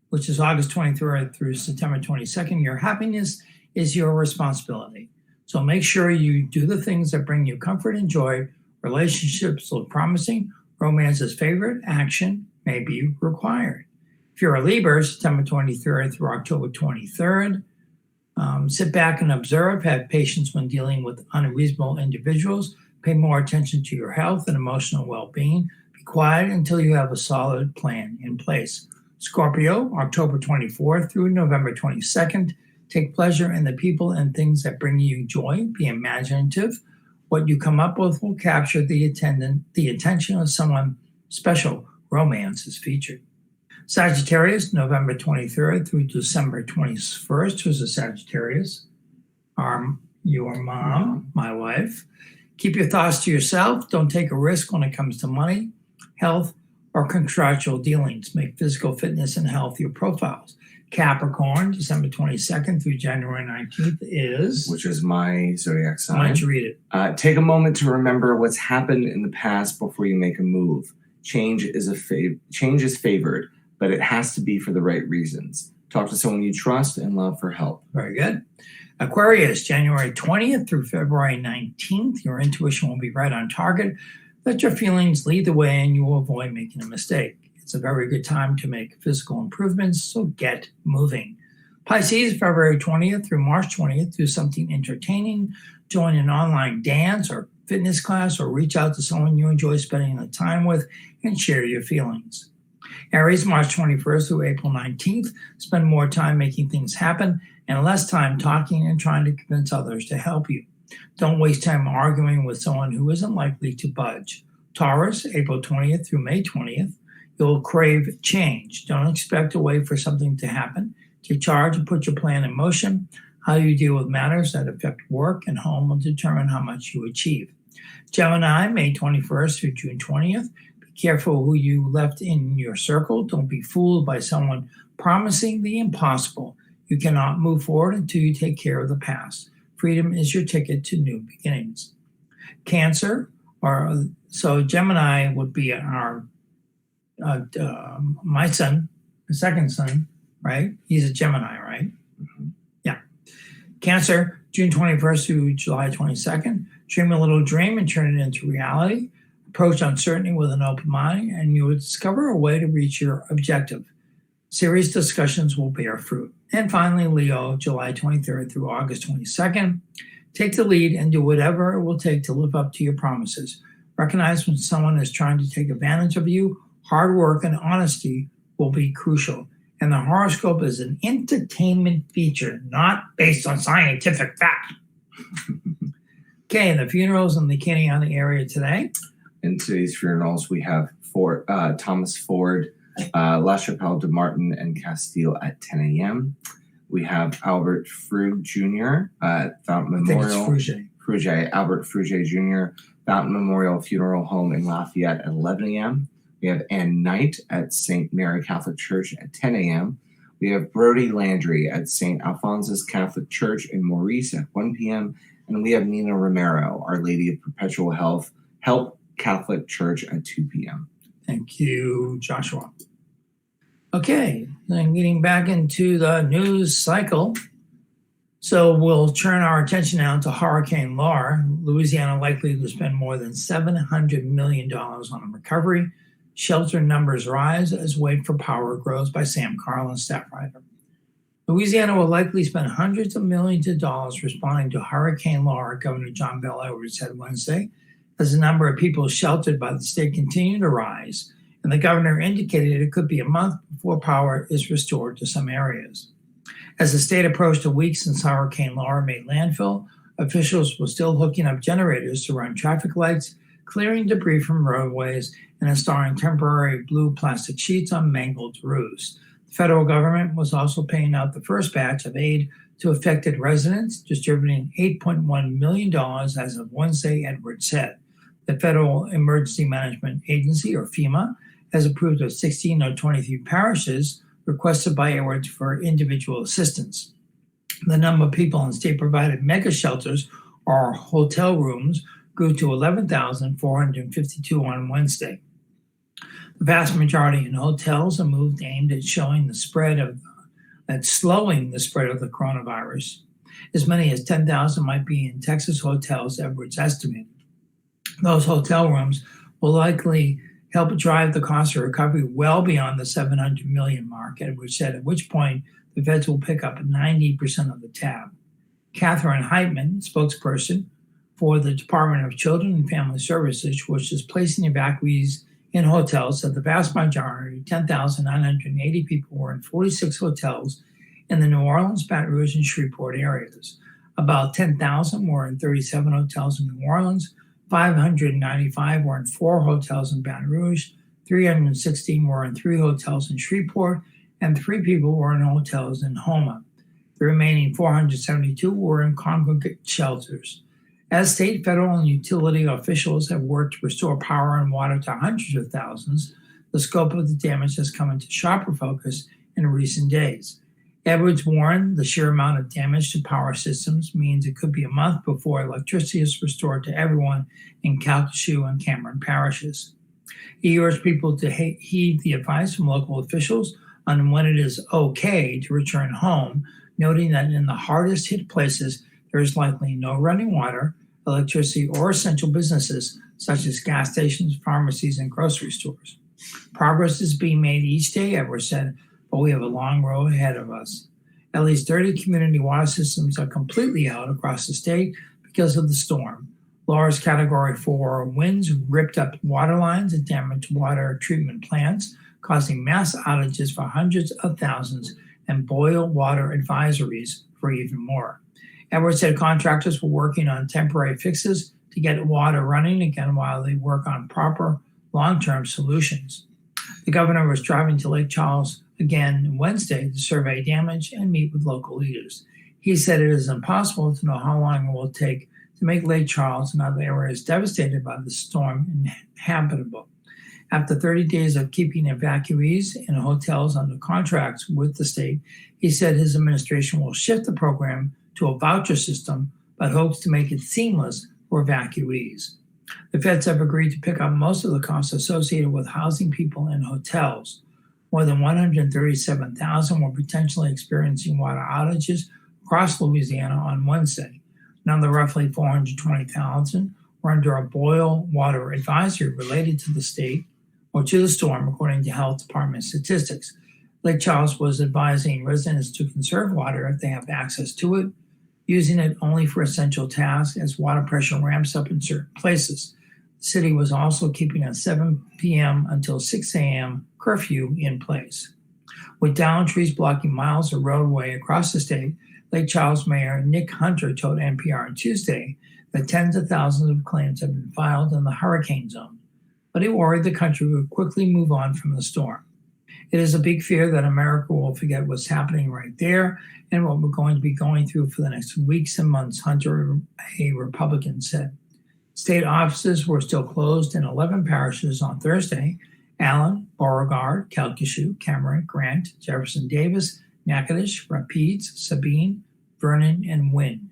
which is August 23rd through September 22nd, your happiness is your responsibility. So make sure you do the things that bring you comfort and joy. Relationships look promising. Romance is favored. Action may be required. If you're a Libra, September 23rd through October 23rd, sit back and observe. Have patience when dealing with unreasonable individuals. Pay more attention to your health and emotional well-being. Be quiet until you have a solid plan in place. Scorpio, October 24th through November 22nd. Take pleasure in the people and things that bring you joy. Be imaginative. What you come up with will capture the attention of someone special. Romance is featured. Sagittarius, November 23rd through December 21st. Who's a Sagittarius? Your mom, my wife. Keep your thoughts to yourself. Don't take a risk when it comes to money, health, or contractual dealings. Make physical fitness and health your profiles. Capricorn, December 22nd through January 19th is... Which is my zodiac sign. Why don't you read it? Take a moment to remember what's happened in the past before you make a move. Change is favored, but it has to be for the right reasons. Talk to someone you trust and love for help. Very good. Aquarius, January 20th through February 19th. Your intuition will be right on target. Let your feelings lead the way and you will avoid making a mistake. It's a very good time to make physical improvements, so get moving. Pisces, February 20th through March 20th. Do something entertaining. Join an online dance or fitness class, or reach out to someone you enjoy spending the time with and share your feelings. Aries, March 21st through April 19th. Spend more time making things happen and less time talking and trying to convince others to help you. Don't waste time arguing with someone who isn't likely to budge. Taurus, April 20th through May 20th. You'll crave change. Don't expect to wait for something to happen. Take charge and put your plan in motion. How you deal with matters that affect work and home will determine how much you achieve. Gemini, May 21st through June 20th. Be careful who you left in your circle. Don't be fooled by someone promising the impossible. You cannot move forward until you take care of the past. Freedom is your ticket to new beginnings. Cancer, so Gemini would be our my son, the second son, right? He's a Gemini, right? Mm-hmm. Yeah. Cancer, June 21st through July 22nd. Dream a little dream and turn it into reality. Approach uncertainty with an open mind, and you will discover a way to reach your objective. Serious discussions will bear fruit. And finally, Leo, July 23rd through August 22nd. Take the lead and do whatever it will take to live up to your promises. Recognize when someone is trying to take advantage of you. hard work and honesty will be crucial. And the horoscope is an entertainment feature, not based on scientific fact. Okay, the funerals in the Kenneana area today. In today's funerals, we have Thomas Ford, La Chapelle de Martin, and Castile at 10 a.m. We have Albert Frug Jr. at Fountain Memorial. Fruget, Albert Fruget Jr., Fountain Memorial Funeral Home in Lafayette at 11 a.m. We have Ann Knight at St. Mary Catholic Church at 10 a.m. We have Brody Landry at St. Alphonsus Catholic Church in Maurice at 1 p.m. And we have Nina Romero, Our Lady of Perpetual Help Catholic Church at 2 p.m. Thank you, Joshua. Okay, then getting back into the news cycle. So we'll turn our attention now to Hurricane Laura. Louisiana likely to spend more than $700 million on a recovery. Shelter numbers rise as wait for power grows by Sam Carlin, staff writer. Louisiana will likely spend hundreds of millions of dollars responding to Hurricane Laura, Governor John Bel Edwards said Wednesday, as the number of people sheltered by the state continue to rise, and the governor indicated it could be a month before power is restored to some areas. As the state approached a week since Hurricane Laura made landfall, officials were still hooking up generators to run traffic lights, clearing debris from roadways, and installing temporary blue plastic sheets on mangled roofs. The federal government was also paying out the first batch of aid to affected residents, distributing $8.1 million as of Wednesday, Edwards said. The Federal Emergency Management Agency, or FEMA, has approved of 16 of 23 parishes requested by Edwards for individual assistance. The number of people in state-provided mega shelters or hotel rooms grew to 11,452 on Wednesday. The vast majority in hotels are moved aimed at slowing the spread of the coronavirus. As many as 10,000 might be in Texas hotels, Edwards estimated. Those hotel rooms will likely help drive the cost of recovery well beyond the $700 million mark, Edwards said, at which point the feds will pick up 90% of the tab. Catherine Heitman, spokesperson for the Department of Children and Family Services, which is placing evacuees in hotels, said the vast majority, 10,980 people, were in 46 hotels in the New Orleans, Baton Rouge, and Shreveport areas. About 10,000 were in 37 hotels in New Orleans, 595 were in 4 hotels in Baton Rouge, 316 were in 3 hotels in Shreveport, and 3 people were in hotels in Houma. The remaining 472 were in congregate shelters. As state, federal, and utility officials have worked to restore power and water to hundreds of thousands, the scope of the damage has come into sharper focus in recent days. Edwards warned the sheer amount of damage to power systems means it could be a month before electricity is restored to everyone in Calcasieu and Cameron parishes. He urged people to heed the advice from local officials on when it is okay to return home, noting that in the hardest hit places, there is likely no running water, electricity, or essential businesses such as gas stations, pharmacies, and grocery stores. Progress is being made each day, Edwards said, but we have a long road ahead of us. At least 30 community water systems are completely out across the state because of the storm. Laura's Category 4 winds ripped up water lines and damaged water treatment plants, causing mass outages for hundreds of thousands and boil water advisories for even more. Edwards said contractors were working on temporary fixes to get water running again while they work on proper long-term solutions. The governor was driving to Lake Charles again Wednesday to survey damage and meet with local leaders. He said it is impossible to know how long it will take to make Lake Charles and other areas devastated by the storm inhabitable. After 30 days of keeping evacuees in hotels under contracts with the state, he said his administration will shift the program to a voucher system, but hopes to make it seamless for evacuees. The feds have agreed to pick up most of the costs associated with housing people in hotels. More than 137,000 were potentially experiencing water outages across Louisiana on Wednesday. Another roughly 420,000 were under a boil water advisory related to the state or to the storm, according to Health Department statistics. Lake Charles was advising residents to conserve water if they have access to it, using it only for essential tasks as water pressure ramps up in certain places. The city was also keeping a 7 p.m. until 6 a.m. curfew in place. With downed trees blocking miles of roadway across the state, Lake Charles Mayor Nick Hunter told NPR on Tuesday that tens of thousands of claims have been filed in the hurricane zone, but he worried the country would quickly move on from the storm. It is a big fear that America will forget what's happening right there and what we're going to be going through for the next weeks and months, Hunter, a Republican, said. State offices were still closed in 11 parishes on Thursday: Allen, Beauregard, Calcasieu, Cameron, Grant, Jefferson Davis, Natchitoches, Rapides, Sabine, Vernon, and Wynne.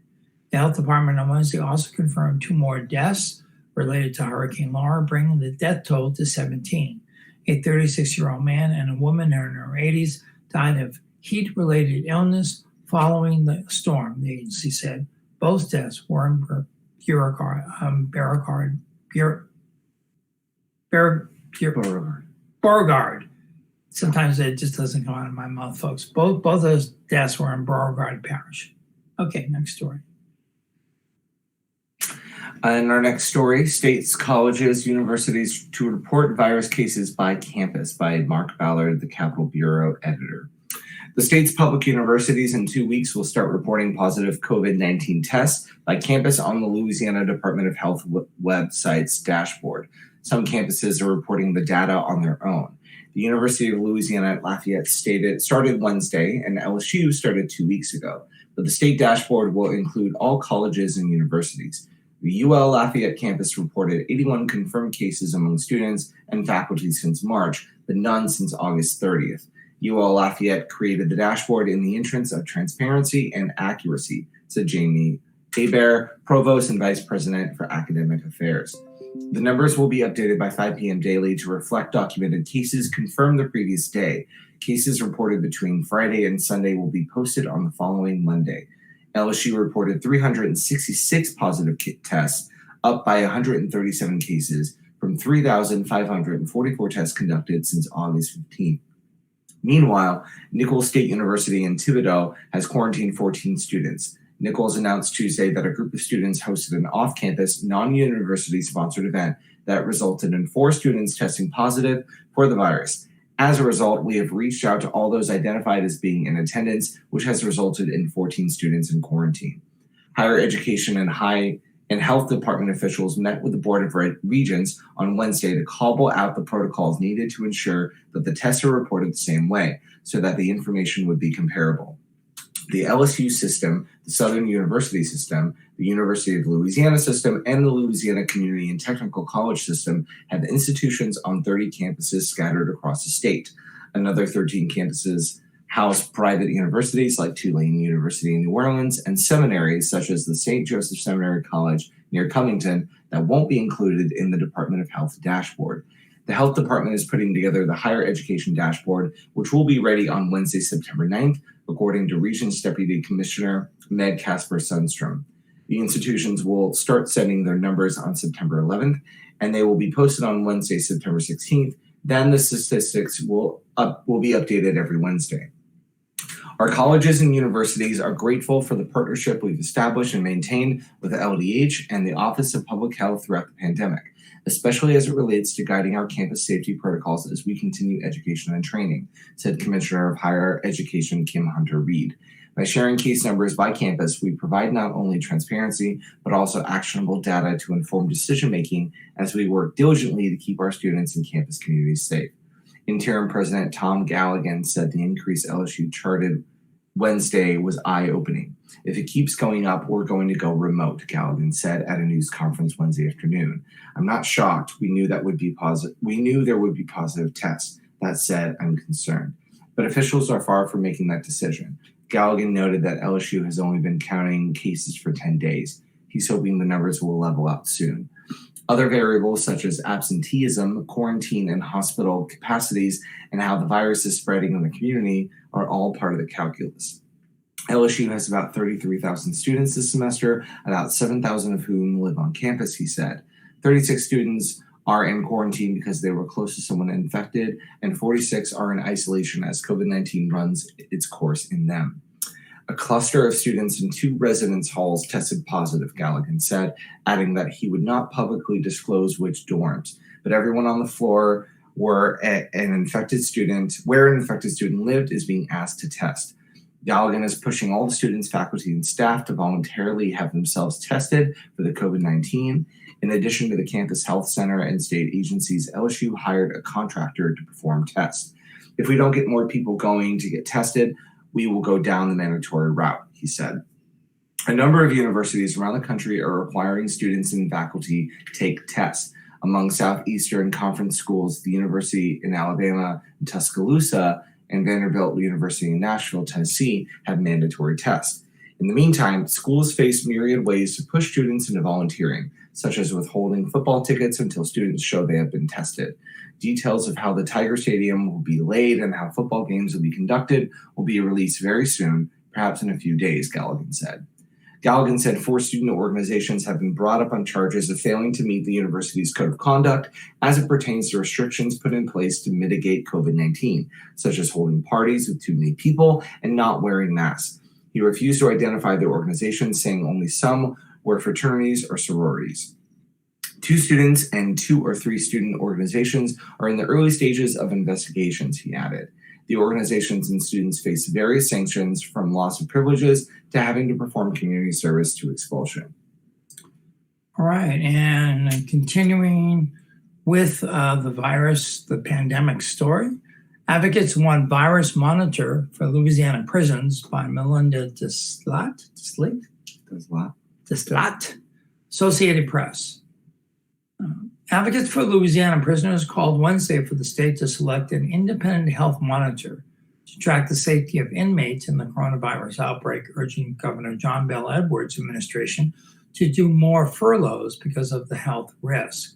The health department on Wednesday also confirmed 2 more deaths related to Hurricane Laura, bringing the death toll to 17. A 36-year-old man and a woman in her 80s died of heat-related illness following the storm, the agency said. Both deaths were in Beauregard. Sometimes it just doesn't come out of my mouth, folks. Both those deaths were in Beauregard Parish. Okay, next story. In our next story, states, colleges, universities to report virus cases by campus, by Mark Ballard, the Capitol Bureau editor. The state's public universities in 2 weeks will start reporting positive COVID-19 tests by campus on the Louisiana Department of Health website's dashboard. Some campuses are reporting the data on their own. The University of Louisiana at Lafayette started Wednesday, and LSU started 2 weeks ago. But the state dashboard will include all colleges and universities. The UL Lafayette campus reported 81 confirmed cases among students and faculty since March, but none since August 30th. UL Lafayette created the dashboard in the interest of transparency and accuracy, said Jamie Hebert, Provost and Vice President for Academic Affairs. The numbers will be updated by 5 p.m. daily to reflect documented cases confirmed the previous day. Cases reported between Friday and Sunday will be posted on the following Monday. LSU reported 366 positive tests, up by 137 cases from 3,544 tests conducted since August 15th. Meanwhile, Nicholls State University in Thibodaux has quarantined 14 students. Nicholls announced Tuesday that a group of students hosted an off-campus, non-university sponsored event that resulted in 4 students testing positive for the virus. As a result, we have reached out to all those identified as being in attendance, which has resulted in 14 students in quarantine. Higher education and health department officials met with the Board of Regents on Wednesday to cobble out the protocols needed to ensure that the tests are reported the same way so that the information would be comparable. The LSU system, the Southern University system, the University of Louisiana system, and the Louisiana Community and Technical College system have institutions on 30 campuses scattered across the state. Another 13 campuses house private universities like Tulane University in New Orleans and seminaries such as the St. Joseph Seminary College near Covington that won't be included in the Department of Health dashboard. The Health Department is putting together the Higher Education dashboard, which will be ready on Wednesday, September 9th, according to Regents Deputy Commissioner Meg Casper Sundstrom. The institutions will start sending their numbers on September 11th, and they will be posted on Wednesday, September 16th. Then the statistics will be updated every Wednesday. Our colleges and universities are grateful for the partnership we've established and maintained with the LDH and the Office of Public Health throughout the pandemic, especially as it relates to guiding our campus safety protocols as we continue education and training, said Commissioner of Higher Education Kim Hunter-Reid. By sharing case numbers by campus, we provide not only transparency, but also actionable data to inform decision-making as we work diligently to keep our students and campus communities safe. Interim President Tom Galligan said the increase LSU charted Wednesday was eye-opening. If it keeps going up, we're going to go remote, Galligan said at a news conference Wednesday afternoon. I'm not shocked. We knew there would be positive tests. That said, I'm concerned. But officials are far from making that decision. Galligan noted that LSU has only been counting cases for 10 days. He's hoping the numbers will level out soon. Other variables such as absenteeism, quarantine, and hospital capacities, and how the virus is spreading in the community are all part of the calculus. LSU has about 33,000 students this semester, about 7,000 of whom live on campus, he said. 36 students are in quarantine because they were close to someone infected, and 46 are in isolation as COVID-19 runs its course in them. A cluster of students in 2 residence halls tested positive, Galligan said, adding that he would not publicly disclose which dorms, but everyone on the floor where an infected student lived is being asked to test. Galligan is pushing all the students, faculty, and staff to voluntarily have themselves tested for the COVID-19. In addition to the campus health center and state agencies, LSU hired a contractor to perform tests. If we don't get more people going to get tested, we will go down the mandatory route, he said. A number of universities around the country are requiring students and faculty take tests. Among Southeastern Conference schools, the University in Alabama in Tuscaloosa and Vanderbilt University in Nashville, Tennessee, have mandatory tests. In the meantime, schools face myriad ways to push students into volunteering, such as withholding football tickets until students show they have been tested. Details of how the Tiger Stadium will be laid and how football games will be conducted will be released very soon, perhaps in a few days, Galligan said. Galligan said 4 student organizations have been brought up on charges of failing to meet the university's code of conduct as it pertains to restrictions put in place to mitigate COVID-19, such as holding parties with too many people and not wearing masks. He refused to identify the organizations, saying only some were fraternities or sororities. 2 students and 2 or 3 student organizations are in the early stages of investigations, he added. The organizations and students face various sanctions from loss of privileges to having to perform community service to expulsion. All right, and continuing with the virus, the pandemic story, advocates want virus monitor for Louisiana prisons by Melinda Deslat, Associated Press. Advocates for Louisiana prisoners called Wednesday for the state to select an independent health monitor to track the safety of inmates in the coronavirus outbreak, urging Governor John Bel Edwards' administration to do more furloughs because of the health risk.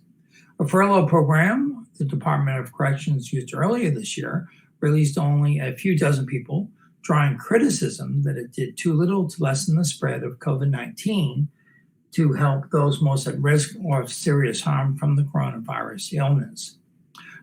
A furlough program the Department of Corrections used earlier this year released only a few dozen people, drawing criticism that it did too little to lessen the spread of COVID-19 to help those most at risk or of serious harm from the coronavirus illness.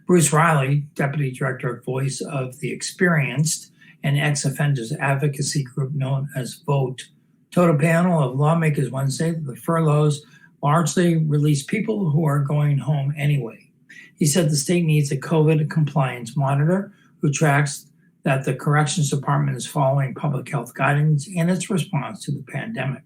Bruce Riley, Deputy Director of Voice of the Experienced and Ex-Offenders Advocacy Group known as VOTE, told a panel of lawmakers Wednesday that the furloughs largely release people who are going home anyway. He said the state needs a COVID compliance monitor who tracks that the Corrections Department is following public health guidance in its response to the pandemic.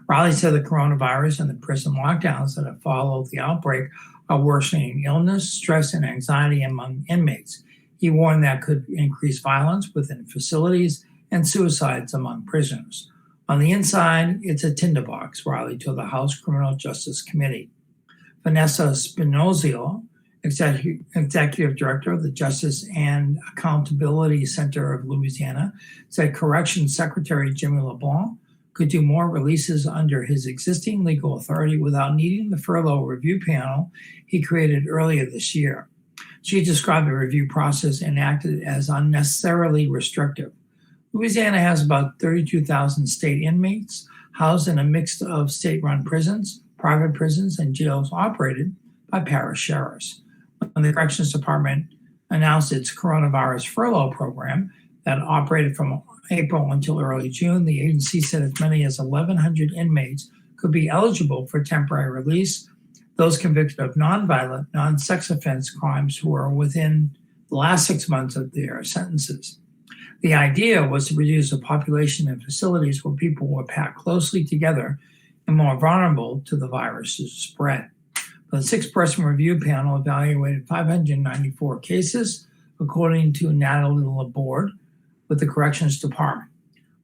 Riley said the coronavirus and the prison lockdowns that have followed the outbreak are worsening illness, stress, and anxiety among inmates. He warned that could increase violence within facilities and suicides among prisoners. On the inside, it's a tinderbox, Riley told the House Criminal Justice Committee. Vanessa Spinozio, Executive Director of the Justice and Accountability Center of Louisiana, said Corrections Secretary Jimmy LeBlanc could do more releases under his existing legal authority without needing the furlough review panel he created earlier this year. She described the review process enacted as unnecessarily restrictive. Louisiana has about 32,000 state inmates housed in a mix of state-run prisons, private prisons, and jails operated by parish sheriffs. When the Corrections Department announced its coronavirus furlough program that operated from April until early June, the agency said as many as 1,100 inmates could be eligible for temporary release, those convicted of nonviolent, non-sex offense crimes who are within the last 6 months of their sentences. The idea was to reduce the population in facilities where people were packed closely together and more vulnerable to the virus's spread. The 6-person review panel evaluated 594 cases, according to Natalie Laborde, with the Corrections Department.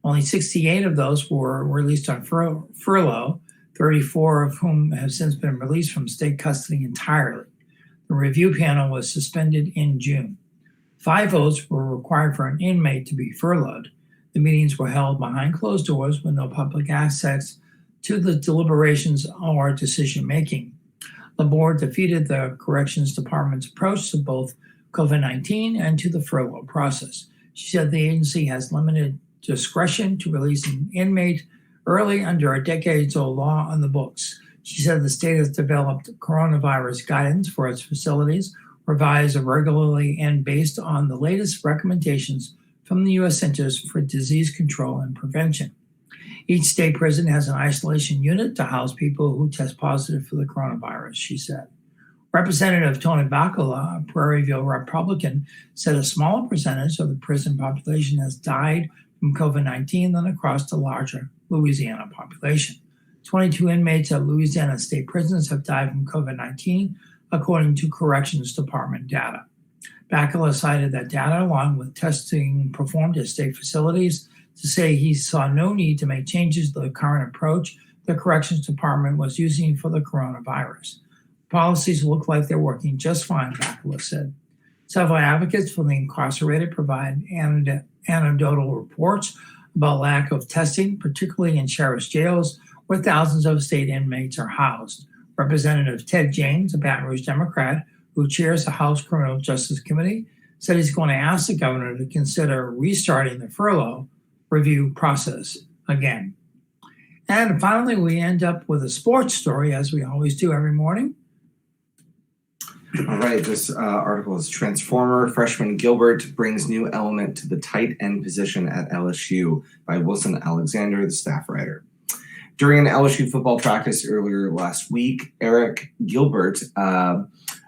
Only 68 of those were released on furlough, 34 of whom have since been released from state custody entirely. The review panel was suspended in June. 5 votes were required for an inmate to be furloughed. The meetings were held behind closed doors with no public access to the deliberations or decision-making. The board defeated the Corrections Department's approach to both COVID-19 and to the furlough process. She said the agency has limited discretion to release an inmate early under a decades-old law on the books. She said the state has developed coronavirus guidance for its facilities, revised regularly and based on the latest recommendations from the U.S. Centers for Disease Control and Prevention. Each state prison has an isolation unit to house people who test positive for the coronavirus, she said. Representative Tony Bacala, a Prairieville Republican, said a smaller percentage of the prison population has died from COVID-19 than across the larger Louisiana population. 22 inmates at Louisiana state prisons have died from COVID-19, according to Corrections Department data. Bacala cited that data, along with testing performed at state facilities, to say he saw no need to make changes to the current approach the Corrections Department was using for the coronavirus. Policies look like they're working just fine, Bacala said. Several advocates for the incarcerated provide anecdotal reports about lack of testing, particularly in sheriff's jails, where thousands of state inmates are housed. Representative Ted James, a Baton Rouge Democrat who chairs the House Criminal Justice Committee, said he's going to ask the governor to consider restarting the furlough review process again. And finally, we end up with a sports story, as we always do every morning. All right, this article is Transformer freshman Gilbert brings new element to the tight end position at LSU by Wilson Alexander, the staff writer. During an LSU football practice earlier last week, Eric Gilbert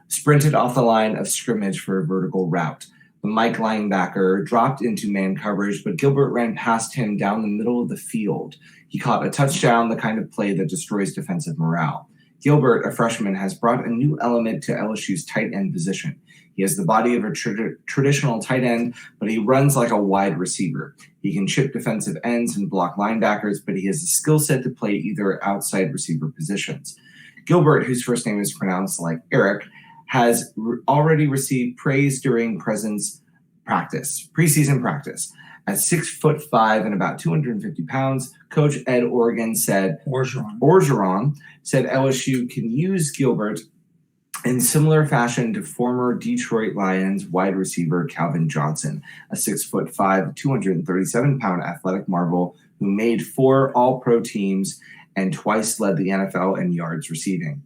sprinted off the line of scrimmage for a vertical route. The Mike linebacker dropped into man coverage, but Gilbert ran past him down the middle of the field. He caught a touchdown, the kind of play that destroys defensive morale. Gilbert, a freshman, has brought a new element to LSU's tight end position. He has the body of a traditional tight end, but he runs like a wide receiver. He can chip defensive ends and block linebackers, but he has a skill set to play either outside receiver positions. Gilbert, whose first name is pronounced like Eric, has already received praise during preseason practice. At 6'5" and about 250 pounds, Coach Ed Orgeron said LSU can use Gilbert in similar fashion to former Detroit Lions wide receiver Calvin Johnson, a 6'5", 237-pound athletic marvel who made 4 All-Pro teams and twice led the NFL in yards receiving.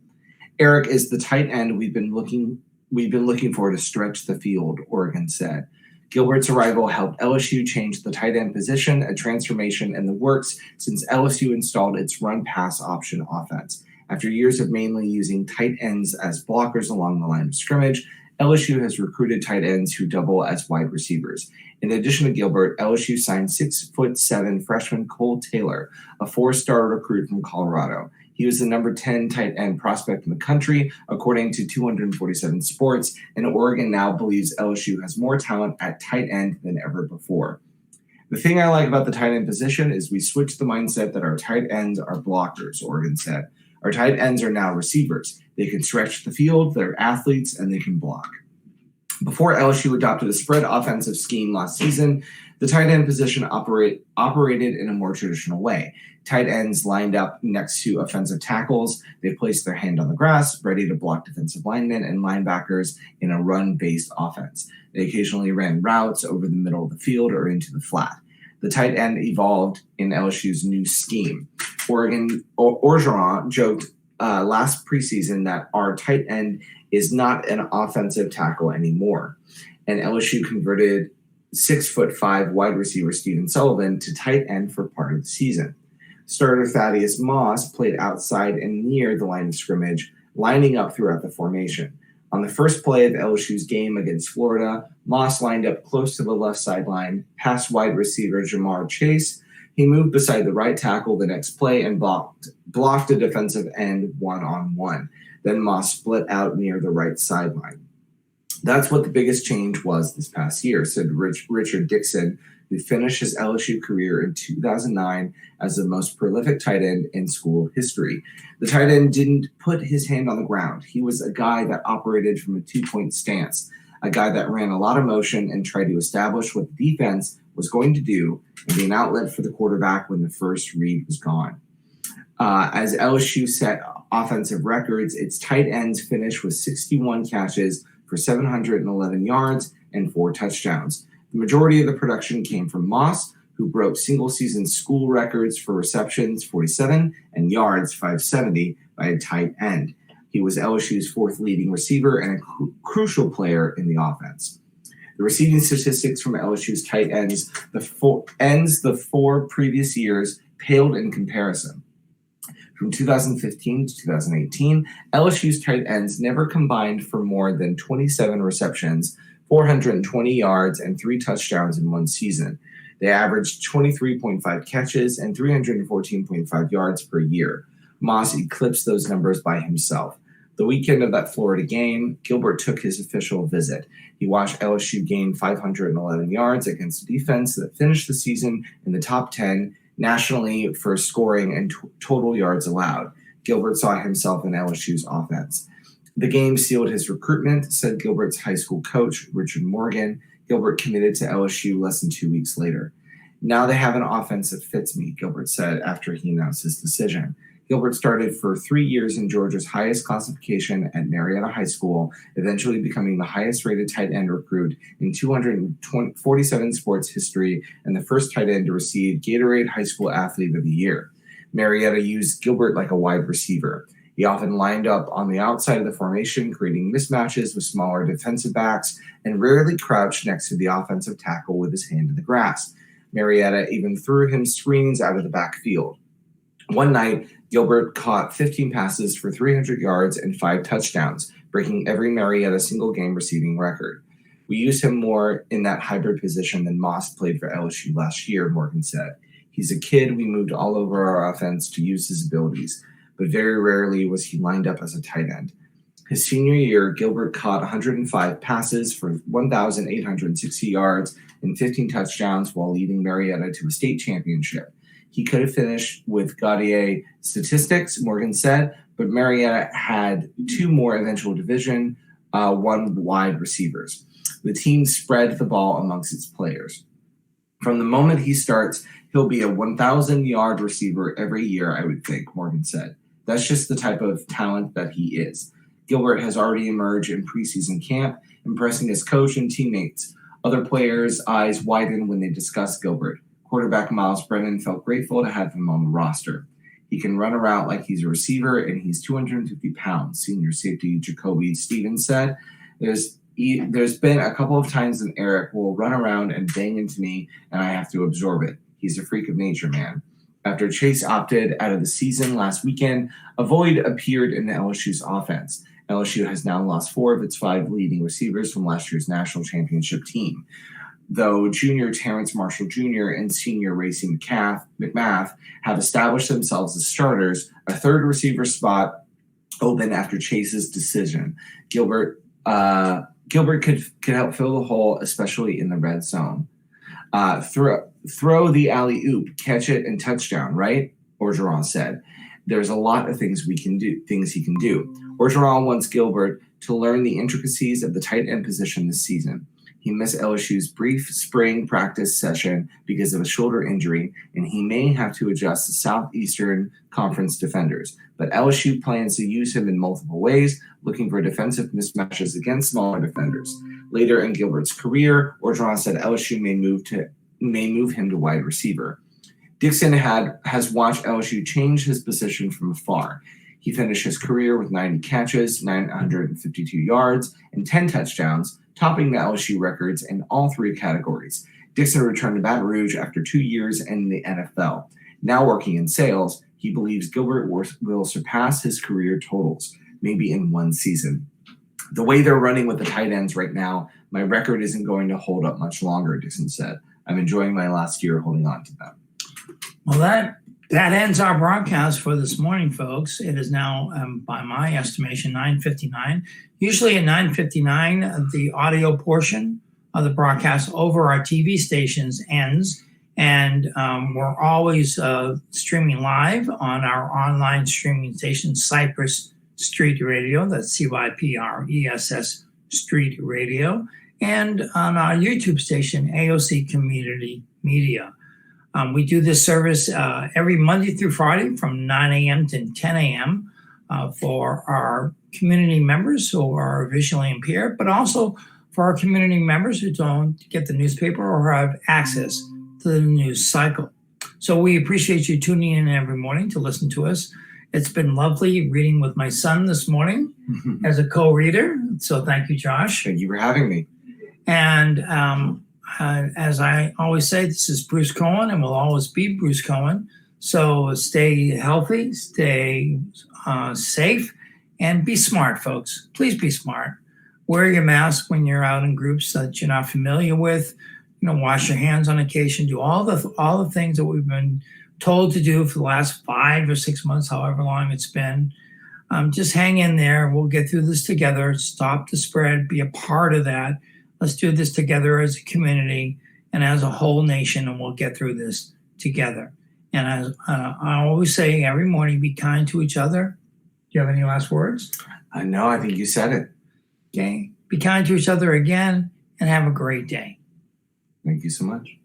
Eric is the tight end we've been looking for to stretch the field, Oregon said. Gilbert's arrival helped LSU change the tight end position, a transformation in the works since LSU installed its run-pass option offense. After years of mainly using tight ends as blockers along the line of scrimmage, LSU has recruited tight ends who double as wide receivers. In addition to Gilbert, LSU signed 6'7" freshman Cole Taylor, a 4-star recruit from Colorado. He was the number 10 tight end prospect in the country, according to 247 Sports, and Oregon now believes LSU has more talent at tight end than ever before. The thing I like about the tight end position is we switched the mindset that our tight ends are blockers, Oregon said. Our tight ends are now receivers. They can stretch the field, they're athletes, and they can block. Before LSU adopted a spread offensive scheme last season, the tight end position operated in a more traditional way. Tight ends lined up next to offensive tackles. They placed their hand on the grass, ready to block defensive linemen and linebackers in a run-based offense. They occasionally ran routes over the middle of the field or into the flat. The tight end evolved in LSU's new scheme. Orgeron joked last preseason that our tight end is not an offensive tackle anymore. And LSU converted 6'5" wide receiver Stephen Sullivan to tight end for part of the season. Starter Thaddeus Moss played outside and near the line of scrimmage, lining up throughout the formation. On the first play of LSU's game against Florida, Moss lined up close to the left sideline, past wide receiver Jamar Chase. He moved beside the right tackle the next play and blocked a defensive end one-on-one. Then Moss split out near the right sideline. That's what the biggest change was this past year, said Richard Dixon, who finished his LSU career in 2009 as the most prolific tight end in school history. The tight end didn't put his hand on the ground. He was a guy that operated from a 2-point stance, a guy that ran a lot of motion and tried to establish what the defense was going to do and be an outlet for the quarterback when the first read was gone. As LSU set offensive records, its tight ends finished with 61 catches for 711 yards and 4 touchdowns. The majority of the production came from Moss, who broke single-season school records for receptions, 47, and yards, 570, by a tight end. He was LSU's 4th leading receiver and a crucial player in the offense. The receiving statistics from LSU's tight ends the 4 previous years paled in comparison. From 2015 to 2018, LSU's tight ends never combined for more than 27 receptions, 420 yards, and 3 touchdowns in one season. They averaged 23.5 catches and 314.5 yards per year. Moss eclipsed those numbers by himself. The weekend of that Florida game, Gilbert took his official visit. He watched LSU gain 511 yards against a defense that finished the season in the top 10 nationally for scoring and total yards allowed. Gilbert saw himself in LSU's offense. The game sealed his recruitment, said Gilbert's high school coach, Richard Morgan. Gilbert committed to LSU less than 2 weeks later. Now they have an offense that fits me, Gilbert said after he announced his decision. Gilbert started for 3 years in Georgia's highest classification at Marietta High School, eventually becoming the highest-rated tight end recruit in 247 sports history and the first tight end to receive Gatorade High School Athlete of the Year. Marietta used Gilbert like a wide receiver. He often lined up on the outside of the formation, creating mismatches with smaller defensive backs, and rarely crouched next to the offensive tackle with his hand in the grass. Marietta even threw him screens out of the backfield. One night, Gilbert caught 15 passes for 300 yards and 5 touchdowns, breaking every Marietta single-game receiving record. We use him more in that hybrid position than Moss played for LSU last year, Morgan said. He's a kid we moved all over our offense to use his abilities, but very rarely was he lined up as a tight end. His senior year, Gilbert caught 105 passes for 1,860 yards and 15 touchdowns while leading Marietta to a state championship. He could have finished with Gaudier statistics, Morgan said, but Marietta had 2 more eventual Division I wide receivers. The team spread the ball amongst its players. From the moment he starts, he'll be a 1,000-yard receiver every year, I would think, Morgan said. That's just the type of talent that he is. Gilbert has already emerged in preseason camp, impressing his coach and teammates. Other players' eyes widen when they discuss Gilbert. Quarterback Miles Brennan felt grateful to have him on the roster. He can run a route like he's a receiver, and he's 250 pounds, senior safety Jacoby Stevens said. There's been a couple of times that Eric will run around and bang into me, and I have to absorb it. He's a freak of nature, man. After Chase opted out of the season last weekend, a void appeared in LSU's offense. LSU has now lost 4 of its 5 leading receivers from last year's national championship team. Though junior Terrence Marshall Jr. and senior Racey McMath have established themselves as starters, a 3rd receiver spot opened after Chase's decision. Gilbert could help fill the hole, especially in the red zone. Throw the alley-oop, catch it, and touchdown, right? Orgeron said. There's a lot of things he can do. Orgeron wants Gilbert to learn the intricacies of the tight end position this season. He missed LSU's brief spring practice session because of a shoulder injury, and he may have to adjust to Southeastern Conference defenders. But LSU plans to use him in multiple ways, looking for defensive mismatches against smaller defenders. Later in Gilbert's career, Orgeron said LSU may move him to wide receiver. Dixon has watched LSU change his position from afar. He finished his career with 90 catches, 952 yards, and 10 touchdowns, topping the LSU records in all 3 categories. Dixon returned to Baton Rouge after 2 years in the NFL. Now working in sales, he believes Gilbert will surpass his career totals, maybe in 1 season. The way they're running with the tight ends right now, my record isn't going to hold up much longer, Dixon said. I'm enjoying my last year holding on to them. Well, that ends our broadcast for this morning, folks. It is now, by my estimation, 9:59. Usually at 9:59, the audio portion of the broadcast over our TV stations ends, and we're always streaming live on our online streaming station, Cypress Street Radio, that's CYPRESS Street Radio, and on our YouTube station, AOC Community Media. We do this service every Monday through Friday from 9 a.m. to 10 a.m. For our community members who are visually impaired, but also for our community members who don't get the newspaper or have access to the news cycle. So we appreciate you tuning in every morning to listen to us. It's been lovely reading with my son this morning as a co-reader. So thank you, Josh. Thank you for having me. And as I always say, this is Bruce Cohen and will always be Bruce Cohen. So stay healthy, stay safe, and be smart, folks. Please be smart. Wear your mask when you're out in groups that you're not familiar with. Wash your hands on occasion. Do all the things that we've been told to do for the last 5 or 6 months, however long it's been. Just hang in there. We'll get through this together. Stop the spread. Be a part of that. Let's do this together as a community and as a whole nation, and we'll get through this together. And as I always say every morning, be kind to each other. Do you have any last words? No, I think you said it. Okay. Be kind to each other again, and have a great day. Thank you so much.